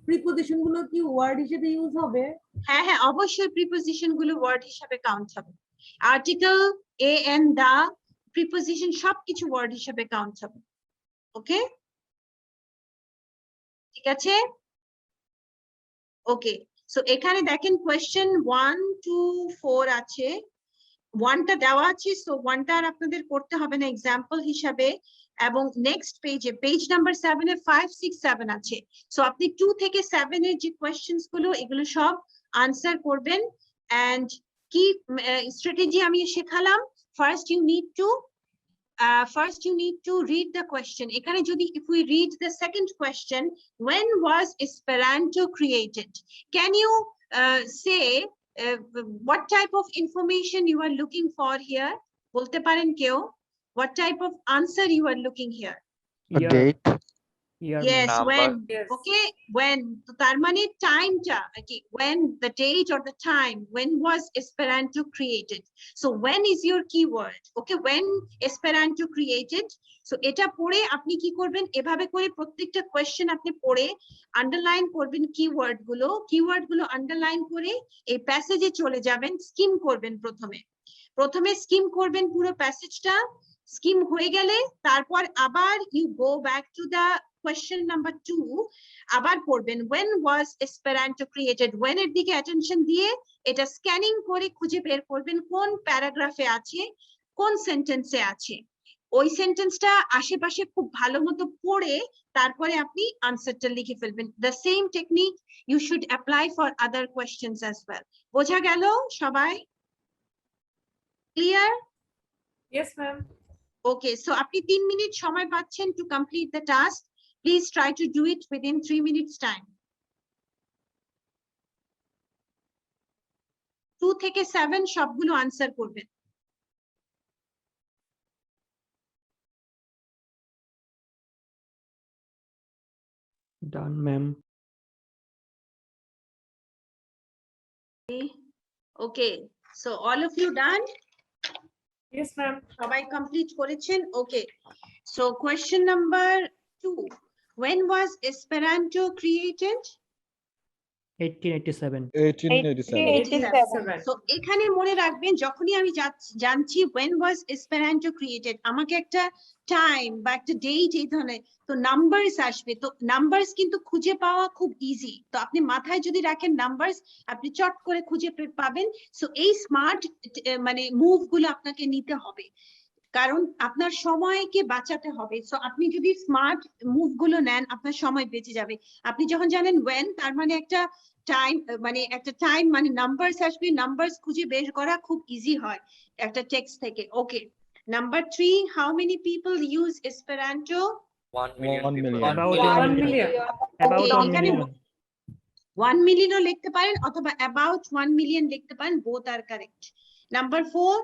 প্রিপোজিশন গুলো কি ওয়ার্ড হিসেবে ইউজ হবে? হ্যাঁ হ্যাঁ, অবশ্যই প্রিপোজিশন গুলো ওয়ার্ড হিসাবে কাউন্ট হবে। Article, a an, the, preposition সবকিছু ওয়ার্ড হিসাবে কাউন্ট হবে। ওকে, ঠিক আছে? ওকে, সো এখানে দেখেন কোয়েশ্চেন 1 2 4 আছে। 1টা দেওয়া আছে, সো 1টা আর আপনাদের করতে হবে না এক্সাম্পল হিসাবে। এবং নেক্সট পেজে পেজ নাম্বার 7 এ 5 6 7 আছে। সো আপনি 2 থেকে 7 এর যে কোয়েশ্চেনস গুলো এগুলো সব আনসার করবেন। এন্ড কি স্ট্র্যাটেজি আমি শেখালাম, first you need to read the question. এখানে যদি if we read the second question, when was Esperanto created? Can you say what type of information you are looking for here? বলতে পারেন কেউ? What type of answer you are looking here? A Year. date. Year, Yes, ma'am. when. Yes. Okay, when. তো তার মানে টাইমটা, okay, when, the date or the time, when was Esperanto created? So when is your keyword? Okay, when Esperanto created? So এটা পড়ে আপনি কি করবেন, এভাবে করে প্রত্যেকটা কোয়েশ্চেন আপনি পড়ে আন্ডারলাইন করবেন কিওয়ার্ড গুলো আন্ডারলাইন করে এই প্যাসেজে চলে যাবেন, স্কিম করবেন। প্রথমে স্কিম করবেন পুরো প্যাসেজটা। স্কিম হয়ে গেলে তারপর আবার you go back to the question number 2, আবার পড়বেন when was Esperanto created, when এর দিকে attention দিয়ে এটা স্ক্যানিং করে খুঁজে বের করবেন কোন প্যারাগ্রাফে আছে, কোন সেন্টেন্সে আছে। ওই সেন্টেন্সটা আশেপাশে খুব ভালো মতো পড়ে তারপরে আপনি আনসারটা লিখে ফেলবেন। the same technique you should apply for other questions as well. বোঝা গেল সবাই? Clear? Yes, ma'am. Okay, so আপনি 3 মিনিট সময় পাচ্ছেন to complete the task. Please try to do it within 3 minutes time. 2 থেকে 7 সবগুলো আনসার করবেন। Done, ma'am. Okay, so all of you done? Yes, ma'am. সবাই কমপ্লিট করেছেন? Okay, so question number 2, when was Esperanto created? 1887. 1887. So এখানে মনে রাখবেন যখনই আমি জানছি when was Esperanto created, আমাকে একটা টাইম বা একটা ডেট এই ধরনের তো নাম্বারস আসবে। তো নাম্বারস কিন্তু খুঁজে পাওয়া খুব ইজি। তো আপনি মাথায় যদি রাখেন নাম্বারস, আপনি চট করে খুঁজে পাবেন। সো এই স্মার্ট মানে মুভ গুলো আপনাকে নিতে হবে, কারণ আপনার সময়কে বাঁচাতে হবে। সো আপনি যদি স্মার্ট মুভ গুলো নেন আপনার সময় বেঁচে যাবে। আপনি যখন জানেন when, তার মানে একটা টাইম মানে নাম্বারস আসবে, নাম্বারস খুঁজে বের করা খুব ইজি হয় একটা টেক্সট থেকে। Okay, number 3, how many people use Esperanto? 1 million. About 1 million. About Okay, 1 এখানে million. 1 মিলিয়নও লিখতে পারেন অথবা অ্যাবাউট 1 মিলিয়ন লিখতে পারেন, both R correct. Number 4,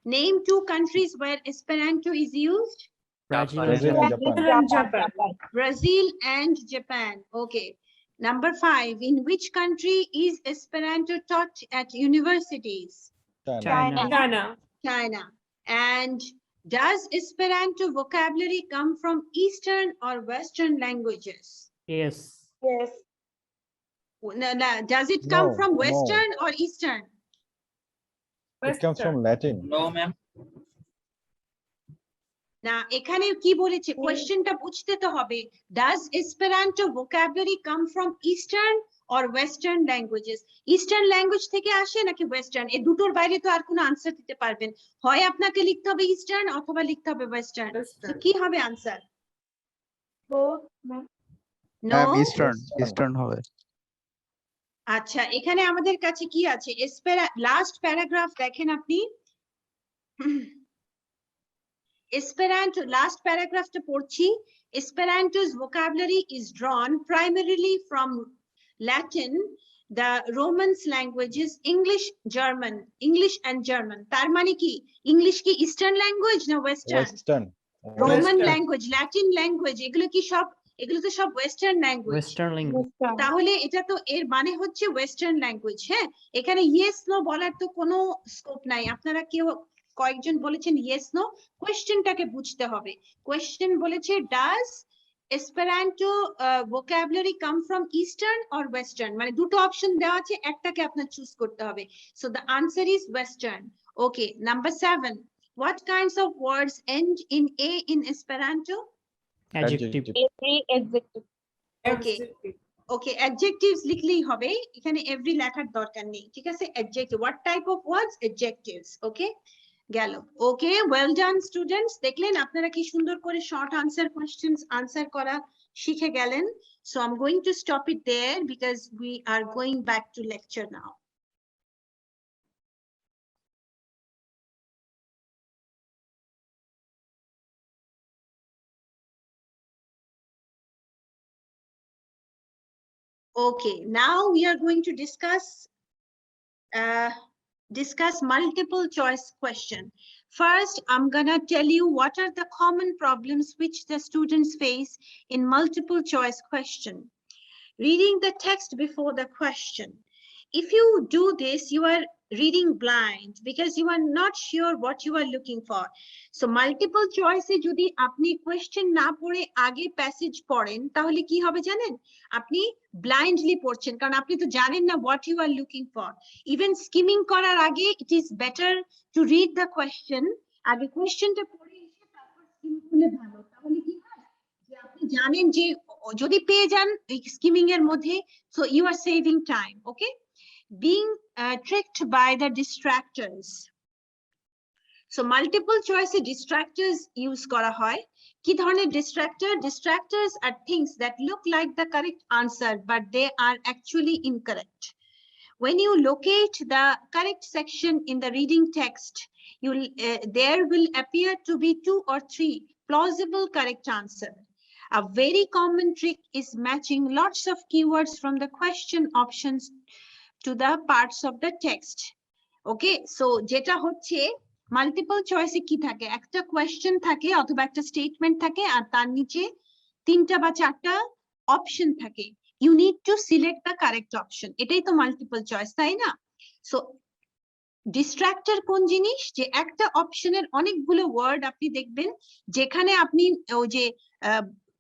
Name 2 countries where Esperanto is used. Brazil, Brazil and Japan. Japan. Brazil and Japan. Okay. Number 5. In which country is Esperanto taught at universities? China. China. China. And does Esperanto vocabulary come from Eastern or Western languages? Yes. Yes. No, does it come No, from no. Western or Eastern? It comes from Latin. No, ma'am. না এখানে কি বলেছে কোশ্চেনটা বুঝতে তো হবে does Esperanto vocabulary come from Eastern or Western languages? Eastern language থেকে আসে নাকি Western? এই দুটোর বাইরে তো আর কোনো আনসার দিতে পারবেন হয় আপনাকে লিখতে হবে Eastern অথবা লিখতে হবে Western তো কি হবে answer? Both, ma'am. No Eastern হবে। আচ্ছা এখানে আমাদের কাছে কি আছে লাস্ট প্যারাগ্রাফ দেখেন আপনি Esperanto last paragraph টা পড়ছি Esperanto's vocabulary is drawn primarily from Latin, the Romance languages English and German তার মানে কি ইংলিশ কি ইস্টার্ন ল্যাঙ্গুয়েজ না western? Western. Roman language Latin language এগুলো তো সব ওয়েস্টার্ন ল্যাঙ্গুয়েজ। Western language. তাহলে এটা তো এর মানে হচ্ছে ওয়েস্টার্ন ল্যাঙ্গুয়েজ। হ্যাঁ এখানে ইয়েস নো বলার তো কোনো স্কোপ নাই। আপনারা কেউ কয়েকজন বলেছেন ইয়েস নো, কোয়েশ্চেনটাকে বুঝতে হবে। কোয়েশ্চেন বলেছে does Esperanto vocabulary come from Eastern or Western? মানে দুটো অপশন দেওয়া আছে একটাকে আপনার চুজ করতে হবে। So the answer is Western. Okay, number 7. What kinds of words end in A in Esperanto? Adjective. Every adjective. Okay. Okay, adjectives লিখলেই হবে, এখানে every লেখার দরকার নেই, ঠিক আছে? Adjective, what type of words? Adjectives. Okay, গেল। Okay, well done students, দেখলেন আপনারা কি সুন্দর করে short answer questions answer করা শিখে গেলেন। So I'm going to stop it there because we are going back to lecture now. Okay, now we are going to discuss multiple choice question. First, I'm gonna tell you what are the common problems which the students face in multiple choice question. Reading the text before the question. If you do this, you are reading blind because you are not sure what you are looking for. So multiple choice e jodi apni question na pore age passage পড়েন তাহলে কি হবে জানেন? আপনি blindly পড়ছেন কারণ আপনি তো জানেন না what you are looking for. Even skimming করার আগে it is better to read the question, আগে কোয়েশ্চেনটা পড়ে এসে তারপর স্কিম করলে ভালো। তাহলে কি হয় যে আপনি জানেন যে যদি পেয়ে যান স্কিমিং এর মধ্যে, so you are saving time. Okay, being tricked by the distractors. So multiple choice distractors use করা হয়। কি ধরনের distractors are things that look like the correct answer but they are actually incorrect. When you locate the correct section in the reading text, there will appear to be 2 or 3 plausible correct answer. A very common trick is matching lots of keywords from the question options to the parts of the text. Okay, so যেটা হচ্ছে multiple চয়েসে কি থাকে, একটা question থাকে অথবা একটা statement থাকে আর তার নিচে 3টা বা 4টা অপশন থাকে। You need to select the correct option. এটাই তো মাল্টিপল চয়েস, তাই না? সো ডিস্ট্রাক্টর কোন জিনিস, যে একটা অপশনের অনেকগুলো ওয়ার্ড আপনি দেখবেন যেখানে আপনি ওই যে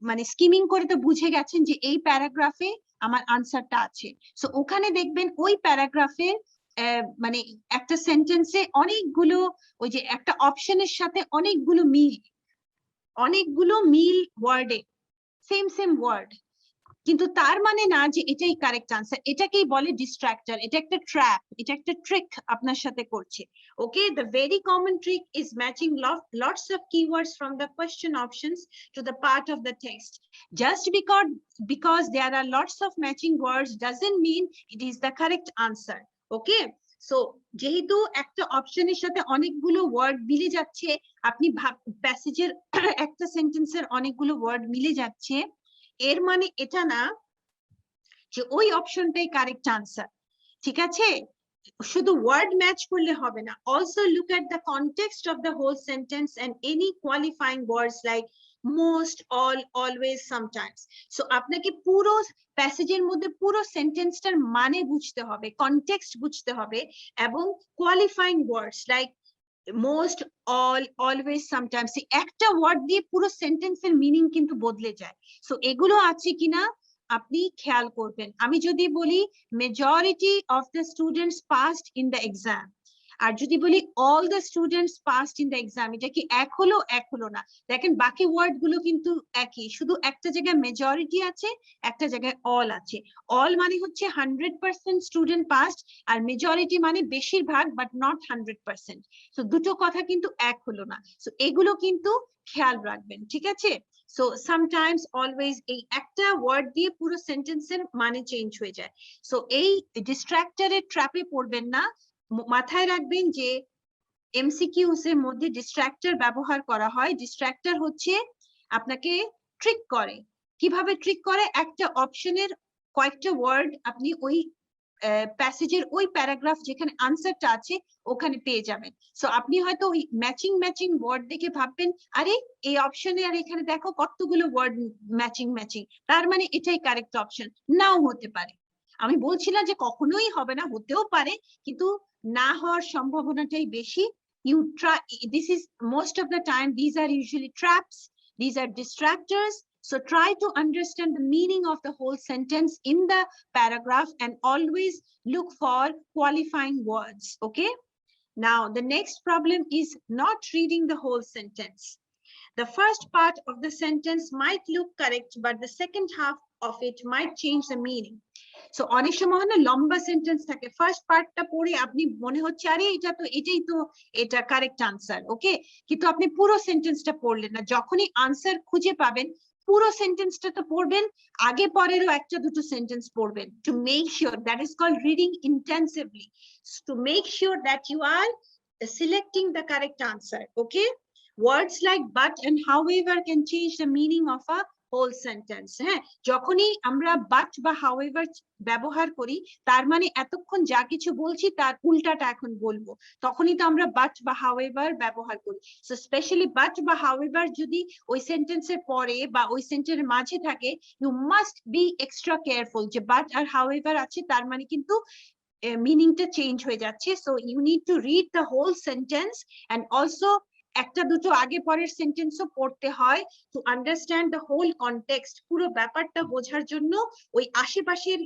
মানে স্কিমিং করে তো বুঝে গেছেন যে এই প্যারাগ্রাফে আমার আনসারটা আছে। সো ওখানে দেখবেন ওই প্যারাগ্রাফের মানে একটা সেন্টেন্সে অনেকগুলো ওই যে একটা অপশনের সাথে অনেকগুলো মিল ওয়ার্ডে সেম ওয়ার্ড, কিন্তু তার মানে না যে এটাই কারেক্ট আনসার। এটাকেই বলে ডিস্ট্রাক্টর, এটা একটা ট্র্যাপ, এটা একটা ট্রিক আপনার সাথে করছে। ওকে, the very common trick is matching lots of keywords from the question options to the part of the text. Just because there are lots of matching words doesn't mean it is the correct answer. Okay, so যেহেতু একটা অপশনের সাথে অনেকগুলো word মিলে যাচ্ছে, আপনি প্যাসেজের একটা সেন্টেন্সের অনেকগুলো ওয়ার্ড মিলে যাচ্ছে, এর মানে এটা না যে ওই অপশনটাই কারেক্ট আনসার। ঠিক আছে, শুধু ওয়ার্ড ম্যাচ করলে হবে না, also look at the context of the whole sentence and any qualifying words like most, all, always, sometimes. So আপনাকে পুরো প্যাসেজের মধ্যে পুরো সেন্টেন্সটার মানে বুঝতে হবে, কনটেক্সট বুঝতে হবে, এবং qualifying words like most, all, always, sometimes, একটা ওয়ার্ড দিয়ে পুরো সেন্টেন্সের মিনিং কিন্তু বদলে যায়। সো এগুলো আছে কিনা আপনি খেয়াল করবেন। আমি যদি বলি majority of the students passed in the exam, আর যদি বলি all the students passed in the exam, এটা কি এক হলো না? দেখেন বাকি ওয়ার্ড গুলো কিন্তু একই, শুধু একটা জায়গায় মেজরিটি আছে, একটা জায়গায় অল আছে। অল মানে হচ্ছে 100% স্টুডেন্ট পাসড, আর মেজরিটি মানে বেশিরভাগ বাট নট 100%। তো দুটো কথা কিন্তু এক হলো না। সো এগুলো কিন্তু খেয়াল রাখবেন, ঠিক আছে? সো সামটাইমস, অলওয়েজ, এই একটা ওয়ার্ড দিয়ে পুরো সেন্টেন্সের মানে চেঞ্জ হয়ে যায়। সো এই ডিস্ট্রাক্টরের ট্র্যাপে পড়বেন না। মাথায় রাখবেন যে এমসিকিউস এর মধ্যে ডিস্ট্রাক্টর ব্যবহার করা হয়। ডিস্ট্রাক্টর হচ্ছে আপনাকে ট্রিক করে। কিভাবে ট্রিক করে? একটা অপশনের কয়েকটা ওয়ার্ড আপনি ওই প্যাসেজের ওই প্যারাগ্রাফ যেখানে আনসারটা আছে ওখানে পেয়ে যাবেন। সো আপনি হয়তো ওই ম্যাচিং ওয়ার্ড দেখে ভাববেন, আরে এই অপশনে আর এখানে দেখো কতগুলো ওয়ার্ড ম্যাচিং, তার মানে এটাই কারেক্ট অপশন। নাও হতে পারে। আমি বলছিলাম যে কখনোই হবে না, হতেও পারে, কিন্তু না হওয়ার সম্ভাবনাটাই বেশি। You try, this is most of the time these are usually traps, these are distractors. So try to understand the meaning of the whole sentence in the paragraph and always look for qualifying words. Okay, now the next problem is not reading the whole sentence. The first part of the sentence might look correct, but the second half of it might change the meaning. So অনেক সময় হয় না লম্বা sentence থাকে, first পার্টটা পড়ে আপনি মনে হচ্ছে আরে এটা কারেক্ট আনসার, ওকে, কিন্তু আপনি পুরো সেন্টেন্সটা পড়লেন না। যখনই আনসার খুঁজে পাবেন পুরো সেন্টেন্সটা তো পড়বেন, আগে পরেরও একটা দুটো সেন্টেন্স পড়বেন, to make sure, that is called reading intensively, to make sure that you are selecting the correct answer. Okay, words like but and however can change the meaning of a whole sentence. হ্যাঁ, যখনই আমরা but বা however ব্যবহার করি তার মানে এতক্ষণ যা কিছু বলছি তার উল্টাটা এখন বলবো, তখনই তো আমরা but বা however ব্যবহার করি। সো স্পেশালি but বা however যদি ওই সেন্টেন্সের পরে বা ওই সেন্টেন্সের মাঝে থাকে, you must be extra careful যে but আর however আছে তার মানে কিন্তু মিনিংটা চেঞ্জ হয়ে যাচ্ছে। So you need to read the whole sentence and also একটা দুটো আগে পরের সেন্টেন্সও পড়তে হয় to understand the whole context. পুরো ব্যাপারটা বোঝার জন্য ওই আশেপাশের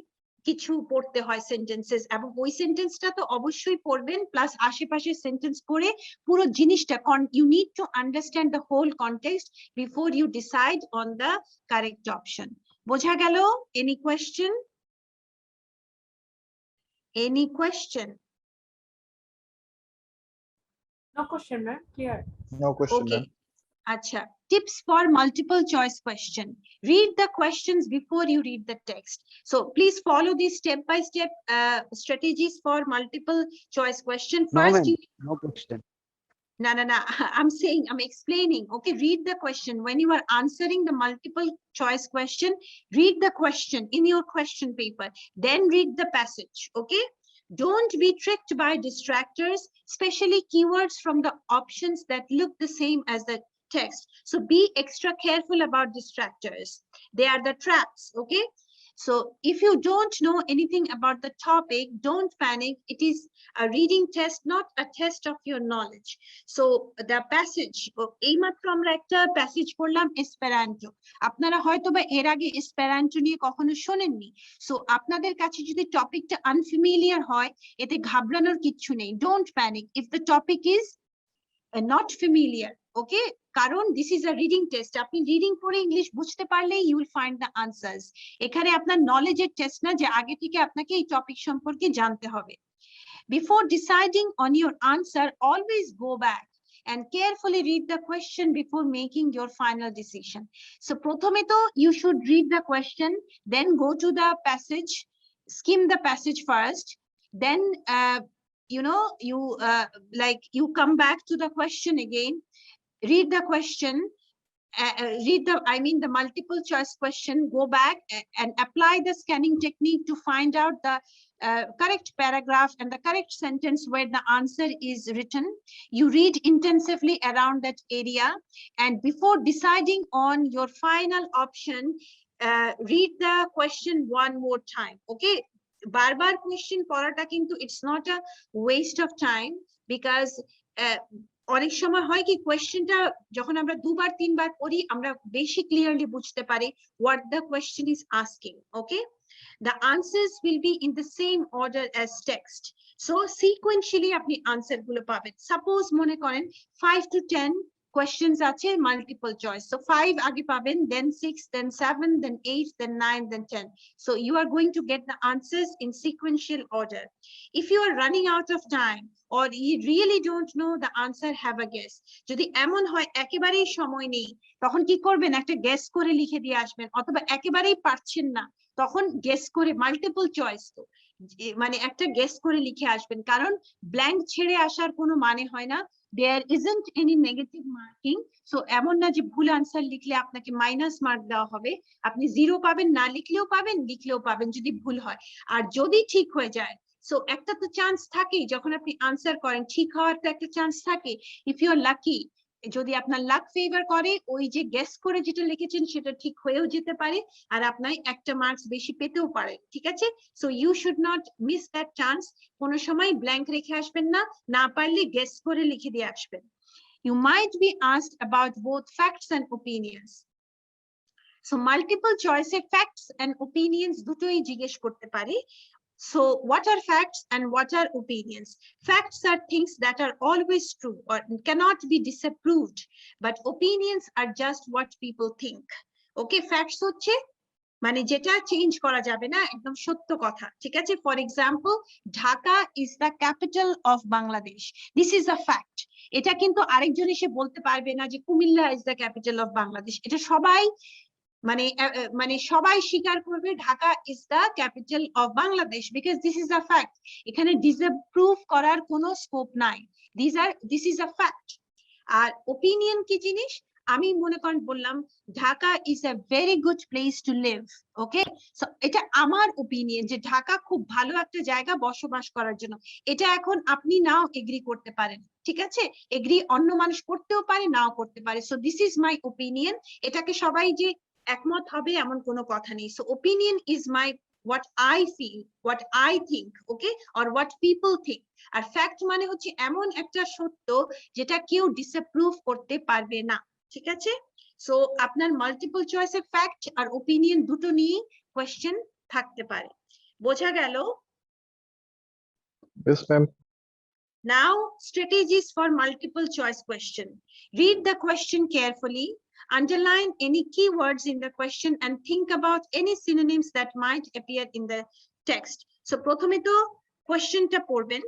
কিছু পড়তে হয় সেন্টেন্সেস, এবং ওই সেন্টেন্সটা তো অবশ্যই পড়বেন, প্লাস আশেপাশের সেন্টেন্স পড়ে পুরো জিনিসটা you need to understand the whole context before you decide on the correct option. বোঝা গেল? Any question? Any question? No question, ma'am. Clear. No question, Okay. ma'am. Acha. Tips for multiple choice question. Read the questions before you read the text. So please follow these step-by-step strategies for multiple choice question. No, First, ma'am. you No question. No. I'm explaining. Okay, read the question. When you are answering the multiple choice question, read the question in your question paper, then read the passage. Okay, don't be tricked by distractors, especially keywords from the options that look the same as the text. So be extra careful about distractors. They are the traps. Okay, so if you don't know anything about the topic, don't panic. It is a reading test, not a test of your knowledge. So the passage, এইমাত্র আমরা একটা passage পড়লাম এসপেরান্টো, আপনারা হয়তো বা এর আগে এসপেরান্টো নিয়ে কখনো শোনেননি। সো আপনাদের কাছে যদি টপিকটা আনফ্যামিলিয়ার হয়, এতে ঘাবড়ানোর কিচ্ছু নেই। Don't panic if the topic is not familiar. Okay, কারণ this is a reading test. আপনি রিডিং পড়ে ইংলিশ বুঝতে পারলেই you will find the answers. এখানে আপনার নলেজের টেস্ট না যে আগে থেকে আপনাকে এই টপিক সম্পর্কে জানতে হবে। Before deciding on your answer, always go back and carefully read the question before making your final decision. So প্রথমে তো you should read the question, then go to the passage, skim the passage first, then you come back to the question again, read the question, read the multiple choice question, go back and apply the scanning technique to find out the correct paragraph and the correct sentence where the answer is written. You read intensively around that area, and before deciding on your final option, read the question one more time. Okay, barbar question পড়াটা কিন্তু it's not a waste of time, because অনেক সময় হয় কি কোয়েশ্চেনটা যখন আমরা দুবার তিনবার পড়ি আমরা বেশি ক্লিয়ারলি বুঝতে পারি what the question is asking. Okay, the answers will be in the same order as text, so sequentially আপনি আনসার গুলো পাবেন. সাপোজ মনে করেন 5 to 10 questions আছে multiple choice, so 5 আগে পাবেন, then 6, then 7, then 8, then 9, then 10. So you are going to get the answers in sequential order. If you are running out of time or you really don't know the answer, have a guess. যদি এমন হয় একেবারেই সময় নেই, তখন কি করবেন, একটা গেস করে লিখে দিয়ে আসবেন, অথবা একেবারেই পারছেন না তখন গেস করে, মাল্টিপল চয়েস তো মানে একটা গেস করে লিখে আসবেন, কারণ ব্ল্যাঙ্ক ছেড়ে আসার কোনো মানে হয় না. There isn't any negative marking, so এমন না যে ভুল আনসার লিখলে আপনাকে মাইনাস মার্ক দেওয়া হবে. আপনি 0 পাবেন, না লিখলেও পাবেন, লিখলেও পাবেন যদি ভুল হয়. আর যদি ঠিক হয়ে যায়, সো একটা তো চান্স থাকেই, যখন আপনি আনসার করেন ঠিক হওয়ার তো একটা চান্স থাকে. ইফ ইউ আর লাকি, যদি আপনার লাক ফেভার করে, ওই যে গেস করে যেটা লিখেছেন সেটা ঠিক হয়েও যেতে পারে, আর আপনার একটা মার্কস বেশি পেতেও পারে. ঠিক আছে, so you should not miss that chance. কোনো সময় ব্ল্যাঙ্ক রেখে আসবেন না, না পারলে গেস করে লিখে দিয়ে আসবেন. You might be asked about both facts and opinions. So multiple choice facts and opinions দুটোই জিজ্ঞেস করতে পারি. So what are facts and what are opinions? Facts are things that are always true or cannot be disapproved, but opinions are just what people think. Okay, facts হচ্ছে মানে যেটা change করা যাবে না, একদম সত্য কথা. ঠিক আছে, for example Dhaka is the capital of Bangladesh, this is a fact. এটা কিন্তু আরেকজন এসে বলতে পারবে না যে Comilla is the capital of Bangladesh. এটা সবাই মানে সবাই স্বীকার করবে Dhaka is the capital of Bangladesh, because this is a fact. এখানে ডিসঅ্যাপ্রুভ করার কোনো স্কোপ নাই. This is a fact. আর ওপিনিয়ন কি জিনিস, আমি মনে করেন বললাম Dhaka is a very good place to live. Okay, so এটা আমার ওপিনিয়ন যে ঢাকা খুব ভালো একটা জায়গা বসবাস করার জন্য. এটা এখন আপনি নাও এগ্রি করতে পারেন, ঠিক আছে, এগ্রি অন্য মানুষ করতেও পারে, নাও করতে পারে. So this is my opinion. এটাকে সবাই যে একমত হবে এমন কোনো কথা নেই. So opinion is my what I feel, what I think, okay, or what people think. আর ফ্যাক্ট মানে হচ্ছে এমন একটা সত্য যেটা কেউ ডিসঅ্যাপ্রুভ করতে পারবে না. ঠিক আছে, সো আপনার মাল্টিপল চয়েসের ফ্যাক্ট আর ওপিনিয়ন দুটো নিয়ে কোয়েশ্চেন থাকতে পারে. বোঝা গেল? Yes, ma'am. Now, strategies for multiple choice question. Read the question carefully. Underline any keywords in the question and think about any synonyms that might appear in the text. So, প্রথমে তো কোয়েশ্চেনটা পড়বেন.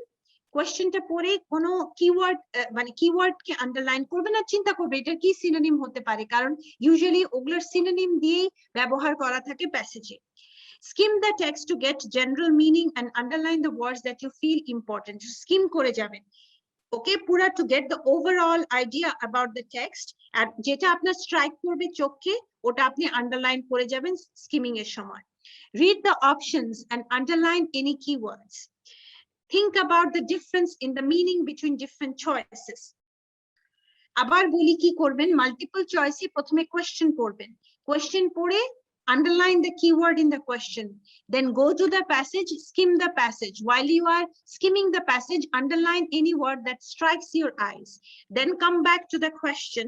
কোয়েশ্চেনটা পড়ে কোনো কিওয়ার্ড মানে কিওয়ার্ডকে underline করবেন আর চিন্তা করবে এটা কি সিনোনিম হতে পারে, কারণ ইউজুয়ালি ওগুলোর সিনোনিম দিয়েই ব্যবহার করা থাকে প্যাসেজে. Skim the text to get general meaning and underline the words that you feel important. Skim করে যাবেন. Okay, পুরা to get the overall idea about the text. আর যেটা আপনার স্ট্রাইক করবে চোখে ওটা আপনি আন্ডারলাইন করে যাবেন স্কিমিং এর সময়. Read the options and underline any keywords. Think about the difference in the meaning between different choices. আবার বলি কি করবেন, মাল্টিপল চয়েসে প্রথমে কোয়েশ্চেন পড়বেন. কোয়েশ্চেন পড়ে underline the keyword in the question, then go to the passage, skim the passage. While you are skimming the passage, underline any word that strikes your eyes, then come back to the question.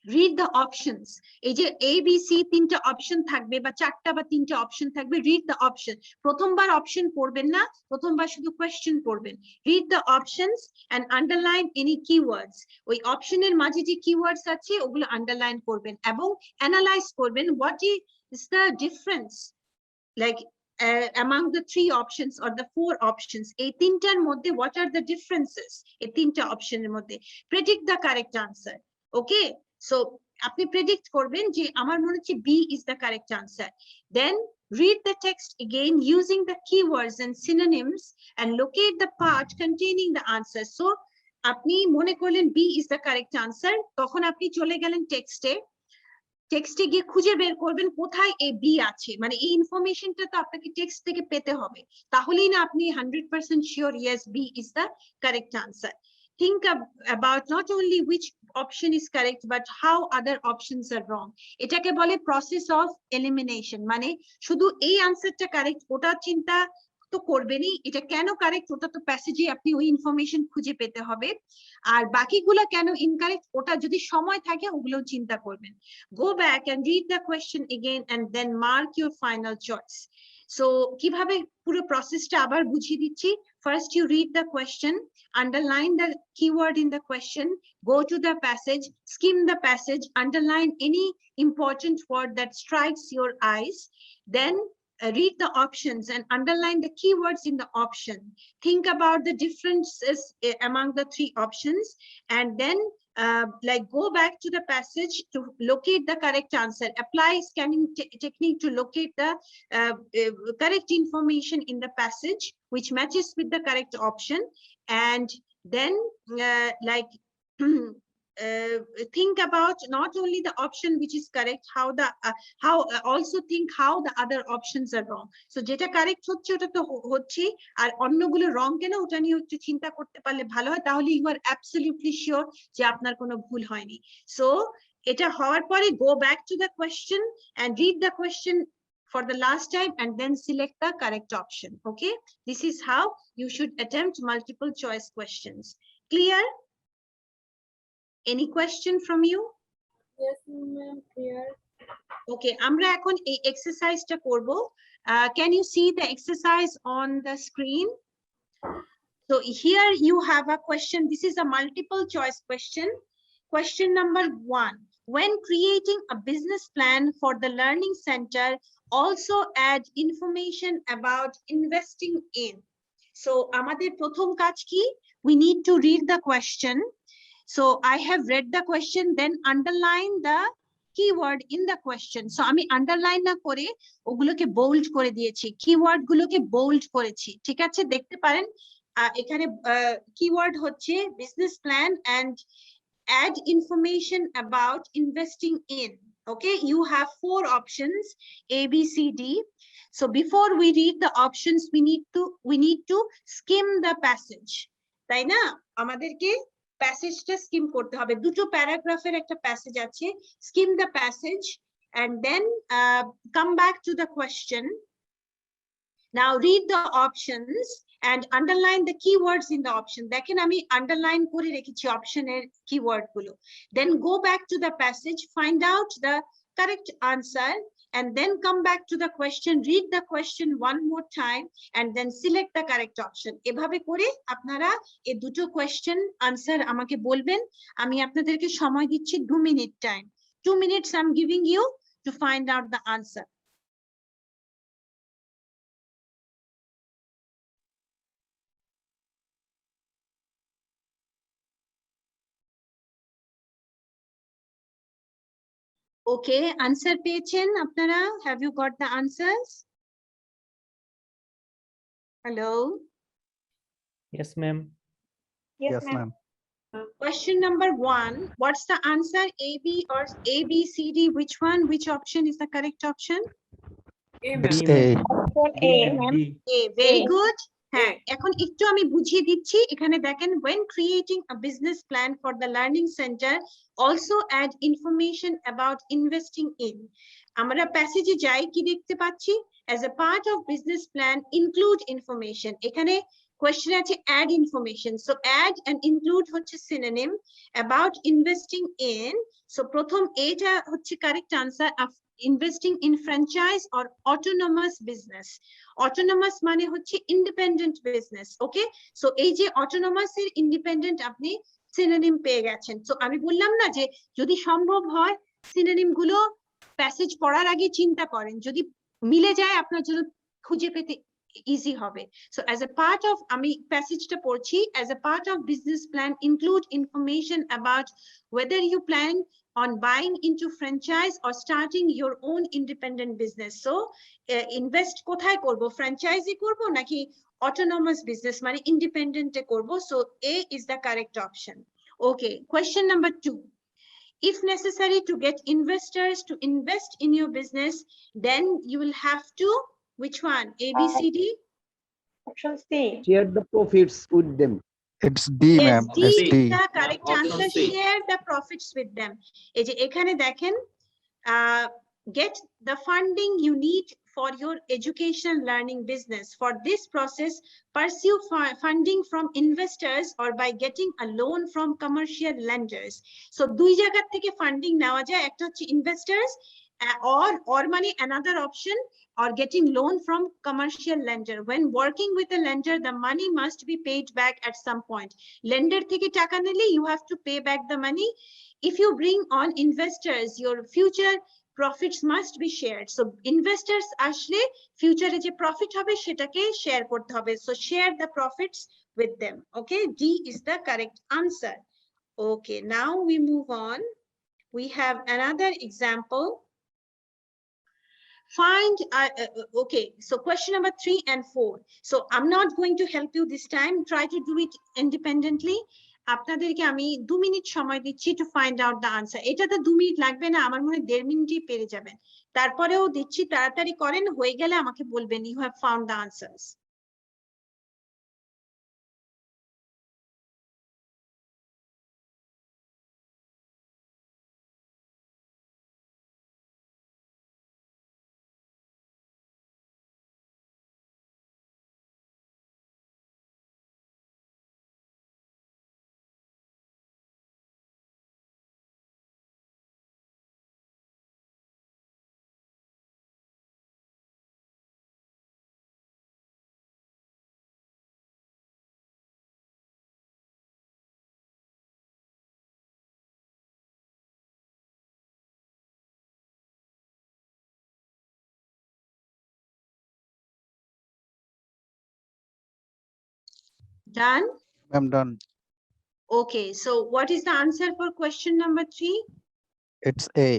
Read the options. এই যে A B C তিনটা option থাকবে বা চারটা বা তিনটা option থাকবে, read the option. প্রথমবার অপশন পড়বেন না, প্রথমবার শুধু কোয়েশ্চেন পড়বেন. Read the options and underline any keywords. ওই অপশনের মাঝে যে কিওয়ার্ডস আছে ওগুলো আন্ডারলাইন করবেন এবং অ্যানালাইজ করবেন what is the difference like among the 3 options or the 4 options. এই তিনটার মধ্যে what are the differences এই তিনটা অপশনের মধ্যে. Predict the correct answer. Okay, so আপনি প্রেডিক্ট করবেন যে আমার মনে হচ্ছে B is the correct answer. Then read the text again using the keywords and synonyms and locate the part containing the answer. So আপনি মনে করলেন B is the correct answer, তখন আপনি চলে গেলেন টেক্সটে গিয়ে খুঁজে বের করবেন কোথায় এ বি আছে, মানে এই ইনফরমেশনটা তো আপনাকে টেক্সট থেকে পেতে হবে, তাহলেই না আপনি 100% sure yes B is the correct answer. Think about not only which option is correct but how other options are wrong. এটাকে বলে process of elimination, মানে শুধু এই আনসারটা কারেক্ট ওটা চিন্তা তো করবেনই, এটা কেন কারেক্ট ওটা তো প্যাসেজে আপনি ওই ইনফরমেশন খুঁজে পেতে হবে, আর বাকিগুলো কেন ইনকারেক্ট ওটা যদি সময় থাকে ওগুলো চিন্তা করবেন। Go back and read the question again and then mark your final choice. So কিভাবে পুরো প্রসেসটা আবার বুঝিয়ে দিচ্ছি। First you read the question, underline the keyword in the question, go to the passage, skim the passage, underline any important word that strikes your eyes, then read the options and underline the keywords in the option. Think about the differences among the three options, and then like go back to the passage to locate the correct answer. Apply scanning technique to locate the correct information in the passage which matches with the correct option, and then think about not only the option which is correct, also think how the other options are wrong. So যেটা correct হচ্ছে ওটা তো হচ্ছে, আর অন্যগুলো wrong কেন ওটা নিয়ে একটু চিন্তা করতে পারলে ভালো হয়, তাহলে you are absolutely sure যে আপনার কোনো ভুল হয়নি। So এটা হওয়ার পরে go back to the question and read the question for the last time and then select the correct option. Okay, this is how you should attempt multiple choice questions. Clear? Any question from you? Yes, ma'am, clear. Okay, আমরা এখন এই এক্সারসাইজটা করব। Can you see the exercise on the screen? So here you have a question. This is a multiple choice question. Question number 1. When creating a business plan for the learning center, also add information about investing in. So আমাদের প্রথম কাজ কি? We need to read the question. So I have read the question, then underline the keyword in the question. So আমি underline না করে ওগুলোকে bold করে দিয়েছি, keyword গুলোকে bold করেছি, ঠিক আছে? দেখতে পারেন এখানে keyword হচ্ছে business plan and add information about investing in. Okay, you have 4 options A, B, C, D. So before we read the options, we need to skim the passage. তাই না? আমাদেরকে প্যাসেজটা স্কিম করতে হবে, দুটো প্যারাগ্রাফের একটা প্যাসেজ আছে, skim the passage and then come back to the question. Now read the options and underline the keywords in the option. দেখেন আমি underline করে রেখেছি অপশনের কিওয়ার্ড গুলো। Then go back to the passage, find out the correct answer and then come back to the question, read the question one more time and then select the correct option. এভাবে করে আপনারা এই দুটো question answer আমাকে বলবেন। আমি আপনাদেরকে সময় দিচ্ছি 2 minute time. 2 minutes I'm giving you to find out the answer. Okay, answer পেয়েছেন আপনারা? Have you got the answers? Hello. Yes, ma'am. Yes, ma'am. Question number 1. What's the answer? A, B or A, B, C, D? Which one? Which option is the correct option? A, It's ma'am. A. A. Very good. হ্যাঁ, এখন একটু আমি বুঝিয়ে দিচ্ছি। এখানে দেখেন, when creating a business plan for the learning center, also add information about investing in. আমরা প্যাসেজে যাই, কি দেখতে পাচ্ছি? As a part of business plan, include information. এখানে question আছে add information. So add and include হচ্ছে synonym about investing in. So প্রথম এটা হচ্ছে correct answer of investing in franchise or autonomous business. Autonomous মানে হচ্ছে independent business. Okay, so এই যে autonomous এর independent আপনি synonym পেয়ে গেছেন। So আমি বললাম না যে যদি সম্ভব হয় synonym গুলো প্যাসেজ পড়ার আগে চিন্তা করেন, যদি মিলে যায় আপনার জন্য খুঁজে পেতে ইজি হবে। So as a part of আমি প্যাসেজটা পড়ছি, as a part of business plan include information about whether you plan on buying into franchise or starting your own independent business. So invest কোথায় করব, franchise করব নাকি autonomous business মানে independent এ করব? So A is the correct option. Okay, question number 2. If necessary to get investors to invest in your business, then you will have to, which one? A, B, C, D? Option C. Share the profits with them. It's D, Yes, ma'am. D It's is D. the correct Option answer. C. Share the profits with them. এই যে এখানে দেখেন, get the funding you need for your educational learning business. For this process, pursue funding from investors or by getting a loan from commercial lenders. So দুই জায়গা থেকে funding নেওয়া যায়, একটা হচ্ছে investors or money, another option, or getting loan from commercial lender. When working with a lender, the money must be paid back at some point. Lender থেকে টাকা নিলে you have to pay back the money. If you bring on investors, your future profits must be shared. So investors আসলে future যে profit হবে সেটাকে share করতে হবে. So share the profits with them. Okay, D is the correct answer. Okay, now we move on. We have another example. Find, okay, so question number 3 and 4. So I'm not going to help you this time. Try to do it independently. আপনাদেরকে আমি 2 minute সময় দিচ্ছি to find out the answer. এটাতে 2 minute লাগবে না, আমার মনে হয় 1.5 মিনিটই পেরে যাবেন। তারপরেও দিচ্ছি, তাড়াতাড়ি করেন, হয়ে গেলে আমাকে বলবেন you have found the answers. Done? I'm done. Okay, so what is the answer for question number 3? It's A.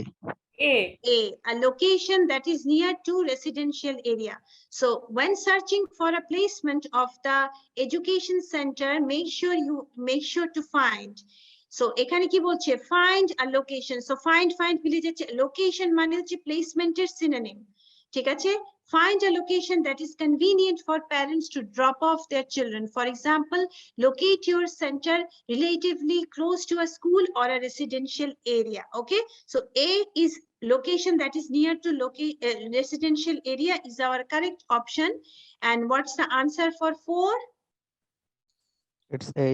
A. A location that is near to residential area. So when searching for a placement of the education center, make sure to find. So এখানে কি বলছে, find a location. So find মিলে যাচ্ছে, location মানে হচ্ছে placement এর synonym. ঠিক আছে? Find a location that is convenient for parents to drop off their children. For example, locate your center relatively close to a school or a residential area. Okay, so A is location that is near to residential area is our correct option. And what's the answer for 4? It's A.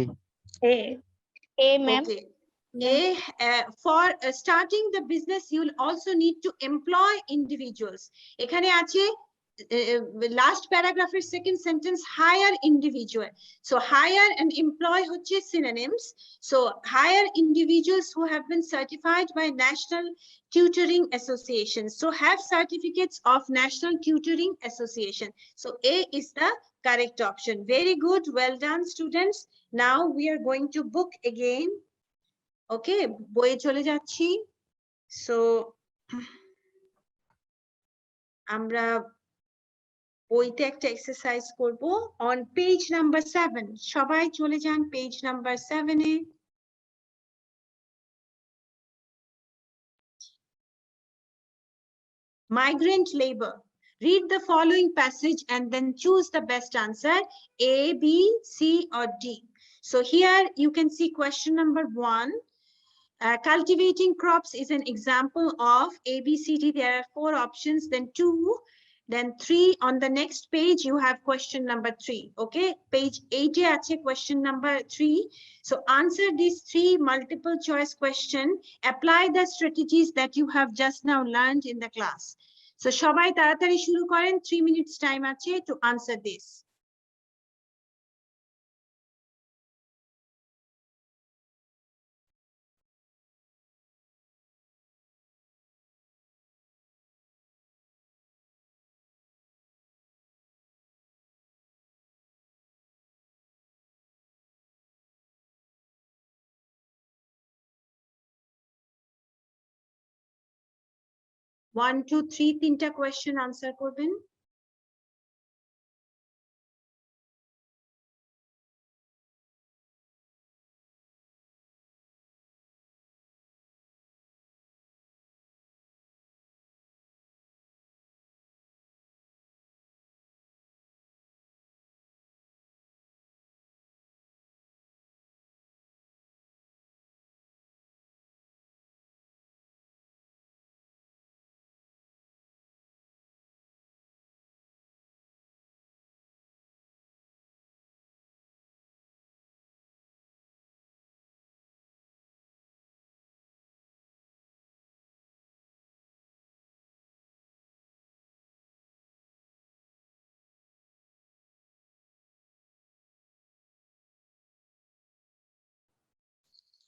A. A, ma'am. Okay. A, for starting the business, you'll also need to employ individuals. এখানে আছে last paragraph second sentence, hire individual. So hire and employ হচ্ছে synonyms. So hire individuals who have been certified by National Tutoring Association. So have certificates of National Tutoring Association. So A is the correct option. Very good. Well done, students. Now we are going to book again. Okay, বইয়ে চলে যাচ্ছি। So আমরা বইতে একটা exercise করব on page number 7. সবাই চলে যান page number 7 A. Migrant labor. Read the following passage and then choose the best answer, A, B, C, or D. So here you can see question number 1. Cultivating crops is an example of A, B, C, D. There are 4 options, then 2, then 3. On the next page, you have question number 3. Okay, page 8 আছে question number 3. So answer these 3 multiple choice questions. Apply the strategies that you have just now learned in the class. So সবাই তাড়াতাড়ি শুরু করেন, 3 minutes time আছে to answer this. 1 2 3 তিনটা question answer করবেন।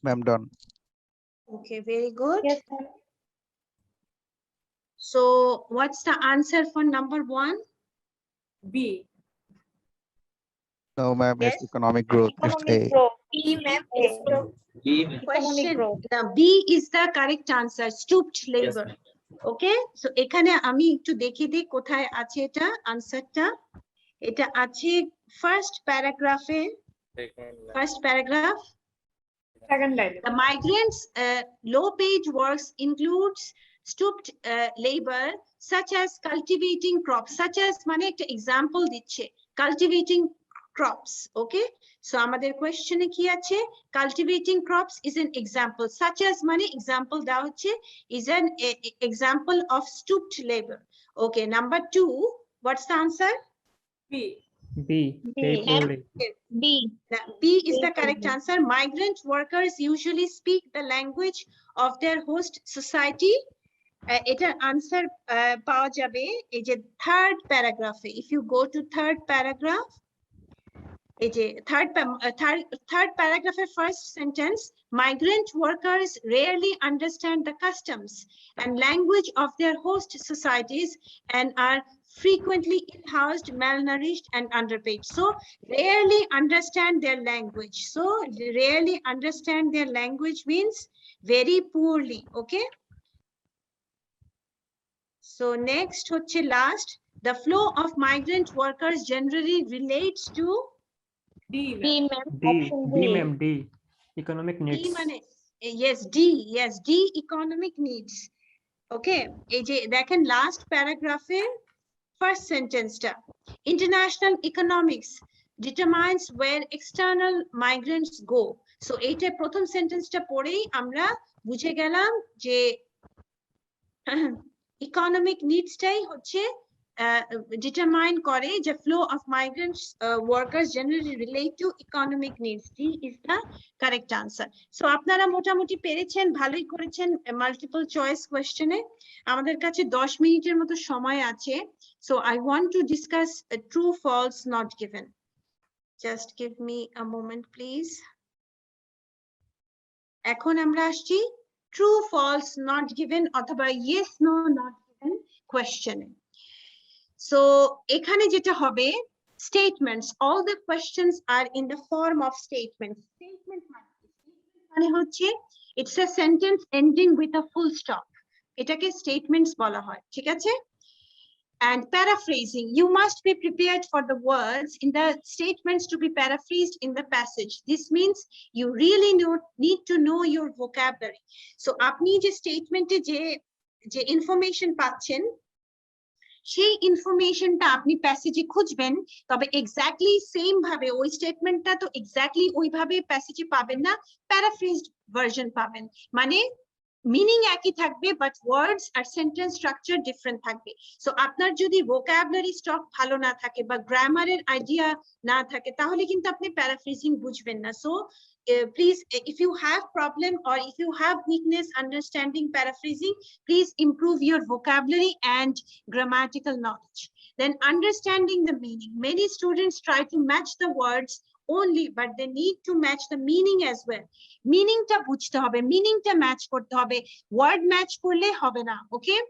Ma'am, done. Okay, very good. Yes, ma'am. So what's the answer for number 1? B. No, ma'am, it's Yes. economic growth. It's Economic A. growth. B, ma'am. A. Is question. growth. The B is the correct answer. Stooped labor. Okay. So এখানে আমি একটু দেখে দিই কোথায় আছে এটা আনসারটা। এটা আছে ফার্স্ট প্যারাগ্রাফে। First paragraph. Second line. The migrants' low-paid works includes stooped labor such as cultivating crops, such as মানে একটা example দিচ্ছে cultivating crops. Okay, so আমাদের question এ কি আছে? Cultivating crops is an example. Such as মানে example দেওয়া হচ্ছে is an example of stooped labor. Okay, number 2, what's the answer? B. B. B. B is the correct answer. Migrant workers usually speak the language of their host society. Etar answer পাওয়া যাবে এই যে third paragraph. If you go to third paragraph, এই যে third paragraph first sentence, migrant workers rarely understand the customs and language of their host societies and are frequently ill-housed, malnourished, and underpaid. So rarely understand their language. So rarely understand their language means very poorly. Okay. So next হচ্ছে last, the flow of migrant workers generally relates to D. ma'am. Option D. D. Economic D needs. মানে yes D economic needs. Okay, এই যে দেখেন last প্যারাগ্রাফের first সেন্টেন্সটা, international economics determines where external migrants go. So এইটা প্রথম সেন্টেন্সটা পড়েই আমরা বুঝে গেলাম যে ইকোনমিক নিডসটাই হচ্ছে determine করে যে flow of migrants workers generally relate to economic needs. D is the correct answer. So আপনারা মোটামুটি পেরেছেন, ভালোই করেছেন মাল্টিপল চয়েস কোয়েশ্চেনে। আমাদের কাছে 10 মিনিটের মতো সময় আছে। So I want to discuss a true false not given. Just give me a moment please. এখন আমরা আসছি true false not given অথবা yes no not given কোয়েশ্চেনে। So এখানে যেটা হবে statements, all the questions are in the form of statements. Statement মানে হচ্ছে it's a sentence ending with a full stop. এটাকে statements বলা হয়, ঠিক আছে? And paraphrasing, you must be prepared for the words in the statements to be paraphrased in the passage. This means you really need to know your vocabulary. So আপনি যে স্টেটমেন্টে যে information পাচ্ছেন সেই ইনফরমেশনটা আপনি প্যাসেজে খুঁজবেন, তবে এক্স্যাক্টলি সেম ভাবে ওই স্টেটমেন্টটা তো এক্স্যাক্টলি ওইভাবে প্যাসেজে পাবেন না, প্যারাফ্রেজড ভার্সন পাবেন। মানে মিনিং একই থাকবে বাট ওয়ার্ডস আর সেন্টেন্স স্ট্রাকচার ডিফারেন্ট থাকবে। সো আপনার যদি ভোকাবুলারি স্টক ভালো না থাকে বা গ্রামারের আইডিয়া না থাকে তাহলে কিন্তু আপনি প্যারাফ্রেজিং বুঝবেন না। So please, if you have problem or if you have weakness understanding paraphrasing, please improve your vocabulary and grammatical knowledge. Then understanding the meaning, many students try to match the words only, but they need to match the meaning as well. Meaning ta bujhte hobe, meaning ta match korte hobe, word match korle hobe na. Okay,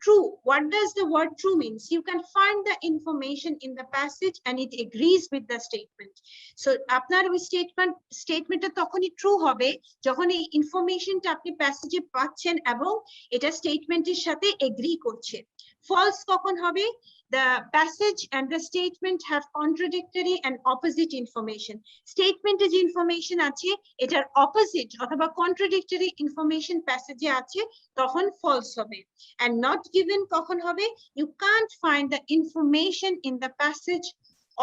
true. What does the word true means? You can find the information in the passage and it agrees with the statement. So আপনার ওই স্টেটমেন্টটা তখনই true হবে যখন এই ইনফরমেশনটা আপনি প্যাসেজে পাচ্ছেন এবং এটা স্টেটমেন্টের সাথে এগ্রি করছে। ফলস কখন হবে? The passage and the statement have contradictory and opposite information. Statement-এ যে information আছে এটার opposite অথবা contradictory information passage-এ আছে তখন false হবে। And not given কখন হবে? You can't find the information in the passage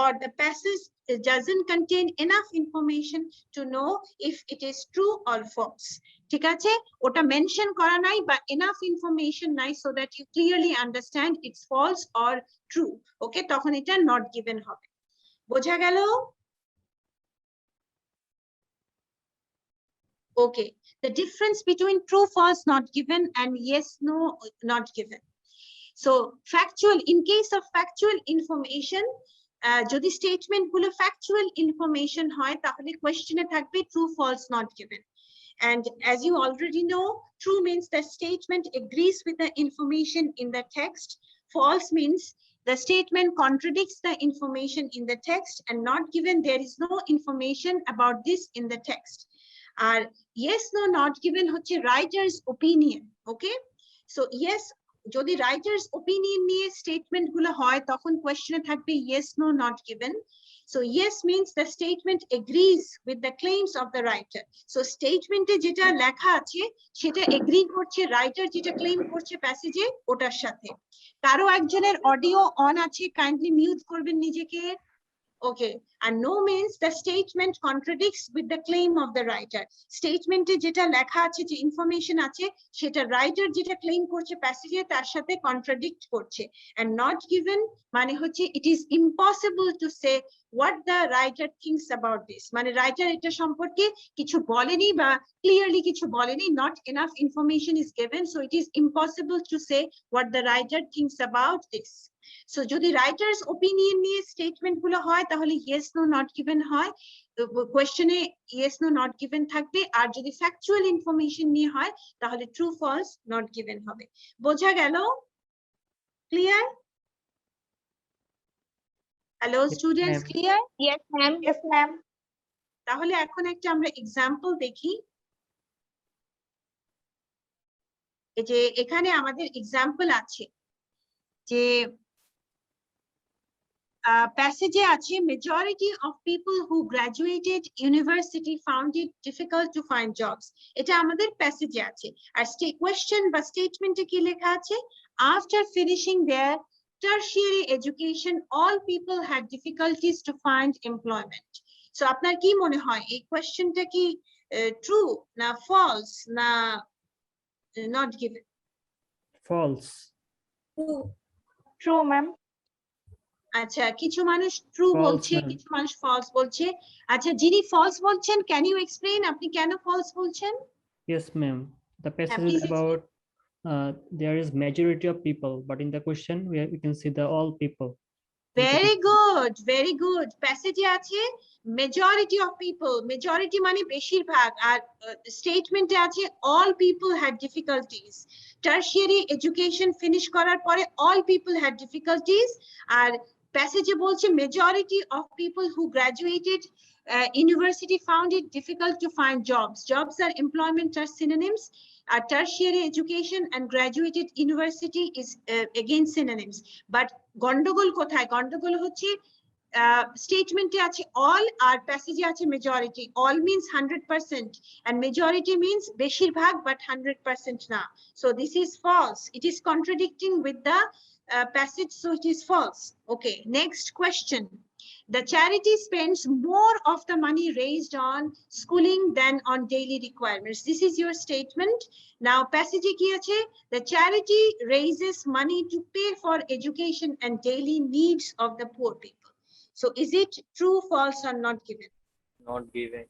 or the passage doesn't contain enough information to know if it is true or false. ঠিক আছে? ওটা মেনশন করা নাই বা enough information নাই so that you clearly understand it's false or true. Okay, তখন এটা not given হবে। বোঝা গেল? Okay, the difference between true, false, not given and yes, no, not given. So factual, in case of factual information, যদি statement গুলো factual information হয় তাহলে কোয়েশ্চেনে থাকবে true, false, not given. And as you already know, true means the statement agrees with the information in the text. False means the statement contradicts the information in the text, and not given, there is no information about this in the text. Yes, no, not given হচ্ছে writer's opinion. Okay, so yes, যদি writer's opinion নিয়ে statement গুলো হয় তখন কোয়েশ্চেনে থাকবে yes, no, not given. So yes means the statement agrees with the claims of the writer. So statement-এ যেটা লেখা আছে সেটা এগ্রি করছে রাইটার যেটা ক্লেম করছে প্যাসেজে ওটার সাথে। কারো একজনের অডিও অন আছে, কাইন্ডলি মিউট করবেন নিজেকে। Okay, and no means the statement contradicts with the claim of the writer. Statement-এ যেটা লেখা আছে যে ইনফরমেশন আছে সেটা রাইটার যেটা ক্লেম করছে প্যাসেজে তার সাথে কন্ট্রাডিক্ট করছে। And not given মানে হচ্ছে it is impossible to say what the writer thinks about this. মানে রাইটার এটা সম্পর্কে কিছু বলেনি বা ক্লিয়ারলি কিছু বলেনি, not enough information is given, so it is impossible to say what the writer thinks about this. So যদি writer's opinion নিয়ে statement গুলো হয় তাহলে yes, no, not given হয়, কোয়েশ্চেনে yes, no, not given থাকবে। আর যদি factual information নিয়ে হয় তাহলে true, false, not given হবে। বোঝা গেল? Clear? Hello students, clear? Yes, ma'am. Yes, ma'am. তাহলে এখন একটা আমরা এক্সাম্পল দেখি। এই যে এখানে আমাদের এক্সাম্পল আছে যে প্যাসেজে আছে majority of people who graduated university found it difficult to find jobs. এটা আমাদের প্যাসেজে আছে। আর কোয়েশ্চেন বা স্টেটমেন্টে কি লেখা আছে? After finishing their tertiary education, all people had difficulties to find employment. So আপনার কি মনে হয় এই কোয়েশ্চেনটা কি ট্রু না ফলস না not given? False. True, ma'am. আচ্ছা, কিছু মানুষ ট্রু False, বলছে, ma'am. কিছু মানুষ ফলস বলছে। আচ্ছা, যিনি ফলস বলছেন ক্যান ইউ এক্সপ্লেইন আপনি কেন ফলস বলছেন? Yes, ma'am. The passage please is about there is majority of people, but in the question we can see the all people. Very good, very good. প্যাসেজে আছে majority of people, majority মানে বেশিরভাগ, আর স্টেটমেন্টে আছে all people had difficulties. Tertiary education finish করার পরে all people had difficulties, আর প্যাসেজে বলছে majority of people who graduated university found it difficult to find jobs. Jobs are employment are synonyms. Tertiary education and graduated university is again synonyms. But গন্ডগোল কোথায়? গন্ডগোল হচ্ছে স্টেটমেন্টে আছে all, আর প্যাসেজে আছে majority. All means 100% and majority means বেশিরভাগ but 100% না. So this is false. It is contradicting with the passage, so it is false. Okay, next question. The charity spends more of the money raised on schooling than on daily requirements. This is your statement. Now, passage ki ache? The charity raises money to pay for education and daily needs of the poor people. So, is it true, false, or not given? Not given.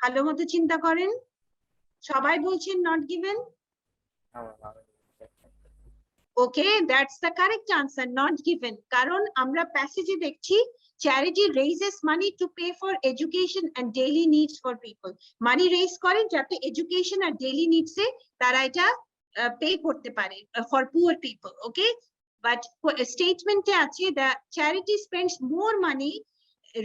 ভালো মতো চিন্তা করেন। সবাই বলছেন not given. Okay, that's the correct answer, not given. কারণ আমরা প্যাসেজে দেখছি charity raises money to pay for education and daily needs for people. Money raise করেন যাতে education আর daily needs এ তারা এটা pay করতে পারে for poor people, okay? But statement এ আছে that charity spends more money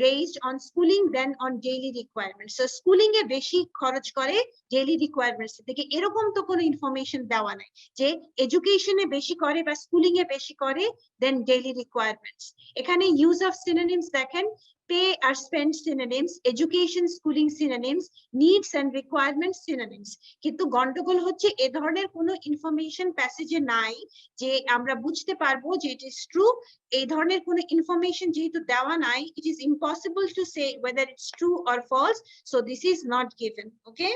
raised on schooling than on daily requirements. So schooling এ বেশি খরচ করে daily requirements থেকে, এরকম তো কোনো ইনফরমেশন দেওয়া নাই যে education এ বেশি করে বা schooling এ বেশি করে than daily requirements. এখানে use of synonyms দেখেন, pay R spend synonyms, education schooling synonyms, needs and requirements synonyms. কিন্তু গন্ডগোল হচ্ছে এ ধরনের কোনো ইনফরমেশন প্যাসেজে নাই যে আমরা বুঝতে পারবো যে it is true. এই ধরনের কোনো ইনফরমেশন যেহেতু দেওয়া নাই, it is impossible to say whether it's true or false, so this is not given, okay?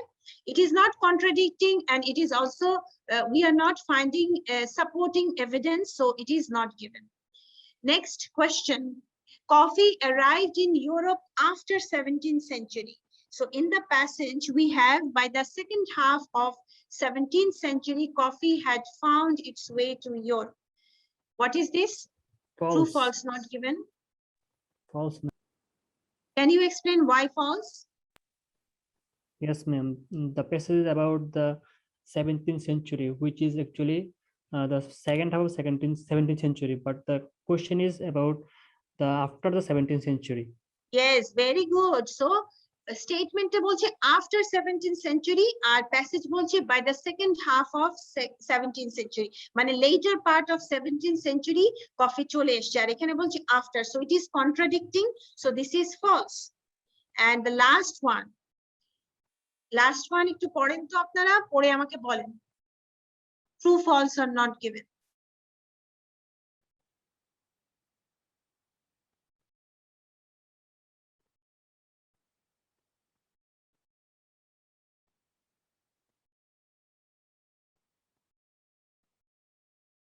It is not contradicting, and it is also we are not finding supporting evidence, so it is not given. Next question. Coffee arrived in Europe after 17th century. So in the passage we have, by the second half of 17th century, coffee had found its way to Europe. What is this? True, false, not given. False. Can you explain why false? Yes, ma'am. The passage is about the 17th century, which is actually the second half of 17th century. But the question is about the after the 17th century. Yes, very good. So statement বলছে after 17th century, আর passage বলছে by the second half of 17th century, মানে later part of 17th century coffee চলে এসেছে, আর এখানে বলছে after, so it is contradicting, so this is false. And the last one একটু পড়েন তো আপনারা, পড়ে আমাকে বলেন true, false or not given.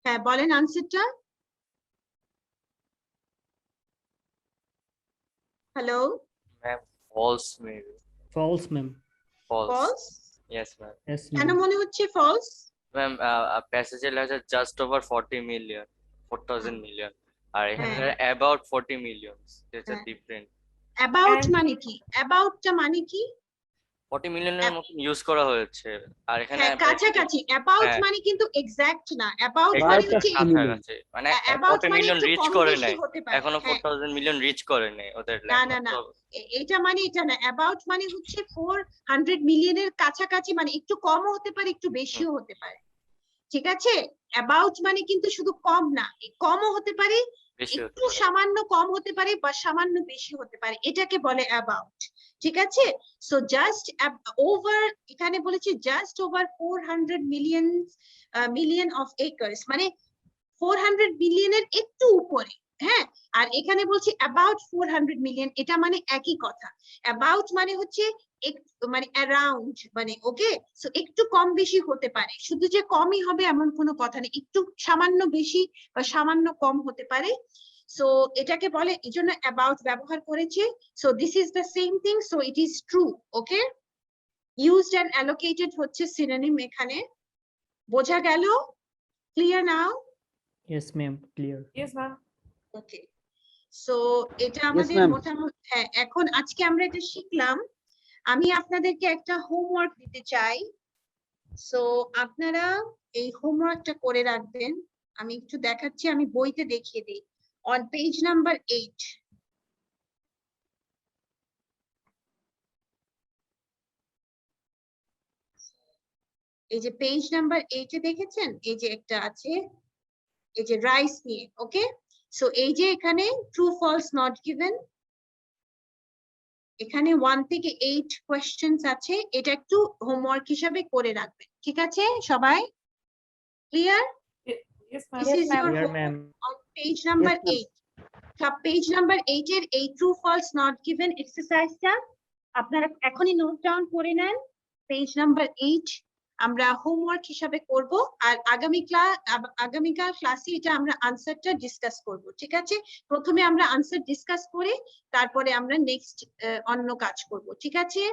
হ্যাঁ বলেন আনসারটা। Hello, Ma'am, false maybe. False, ma'am. false? Yes, ma'am. Yes, কেন ma'am. মনে হচ্ছে false? Ma'am, passage লেখা আছে just over 40 million, 4000 million. আর এখানে about 40 million. It's a different. About মানে কি? About টা মানে কি? 40 million এর মতো ইউজ করা হয়েছে, আর এখানে হ্যাঁ কাছাকাছি। About হ্যাঁ। মানে কিন্তু exact না, about Exact মানে হচ্ছে কাছাকাছি, মানে about 40 মানে মিলিয়ন একটু রিচ কম করে বেশি নাই, হতে পারে। এখনো হ্যাঁ। 4000 মিলিয়ন রিচ করে নাই ওদের না লেখা। না না, এটা মানে এটা না, about মানে হচ্ছে 400 মিলিয়নের কাছাকাছি, মানে একটু কমও হতে পারে একটু বেশিও হতে পারে, ঠিক আছে? about মানে কিন্তু শুধু কম না, কমও হতে পারে, একটু সামান্য কম হতে পারে বা সামান্য বেশি হতে পারে, এটাকে বলে about, ঠিক আছে? সো জাস্ট ওভার, এখানে বলেছে just over 400 million of acres, মানে 400 মিলিয়নের একটু উপরে, হ্যাঁ? আর এখানে বলছি about 400 মিলিয়ন, এটা মানে একই কথা। about মানে হচ্ছে মানে অ্যারাউন্ড, মানে ওকে, সো একটু কম বেশি হতে পারে, শুধু যে কমই হবে এমন কোনো কথা নেই, একটু সামান্য বেশি বা সামান্য কম হতে পারে। সো এটাকে বলে, এই জন্য about ব্যবহার করেছে। So this is the same thing, so it is true, okay? used and allocated হচ্ছে সিনোনিম এখানে, বোঝা গেল? Clear now? Yes, ma'am. Clear. Yes, ma'am. ওকে, সো এটা আমাদের ma'am. মোটামুটি, হ্যাঁ এখন আজকে আমরা এটা শিখলাম। আমি আপনাদেরকে একটা হোমওয়ার্ক দিতে চাই, সো আপনারা এই হোমওয়ার্কটা করে রাখবেন। আমি একটু দেখাচ্ছি, আমি বইতে দেখিয়ে দিই, অন পেজ নাম্বার 8। এই যে পেজ নাম্বার 8 এ দেখেছেন, এই যে একটা আছে, এই যে রাইস নিয়ে, ওকে? সো এই যে এখানে ট্রু ফলস নট গিভেন, এখানে 1 থেকে 8 কোয়েশ্চেনস আছে, এটা একটু হোমওয়ার্ক হিসাবে করে রাখবেন, ঠিক আছে সবাই? Clear? Yes, ma'am. This is your Clear, homework ma'am. on page number Yes, ma'am. 8. সব পেজ নাম্বার 8 এর এই ট্রু ফলস নট গিভেন এক্সারসাইজটা আপনারা এখনই নোট ডাউন করে নেন। পেজ নাম্বার 8 আমরা হোমওয়ার্ক হিসাবে করব, আর আগামীকাল ক্লাসে এটা আমরা আনসারটা ডিসকাস করব, ঠিক আছে? প্রথমে আমরা আনসার ডিসকাস করে তারপরে আমরা নেক্সট অন্য কাজ করব, ঠিক আছে?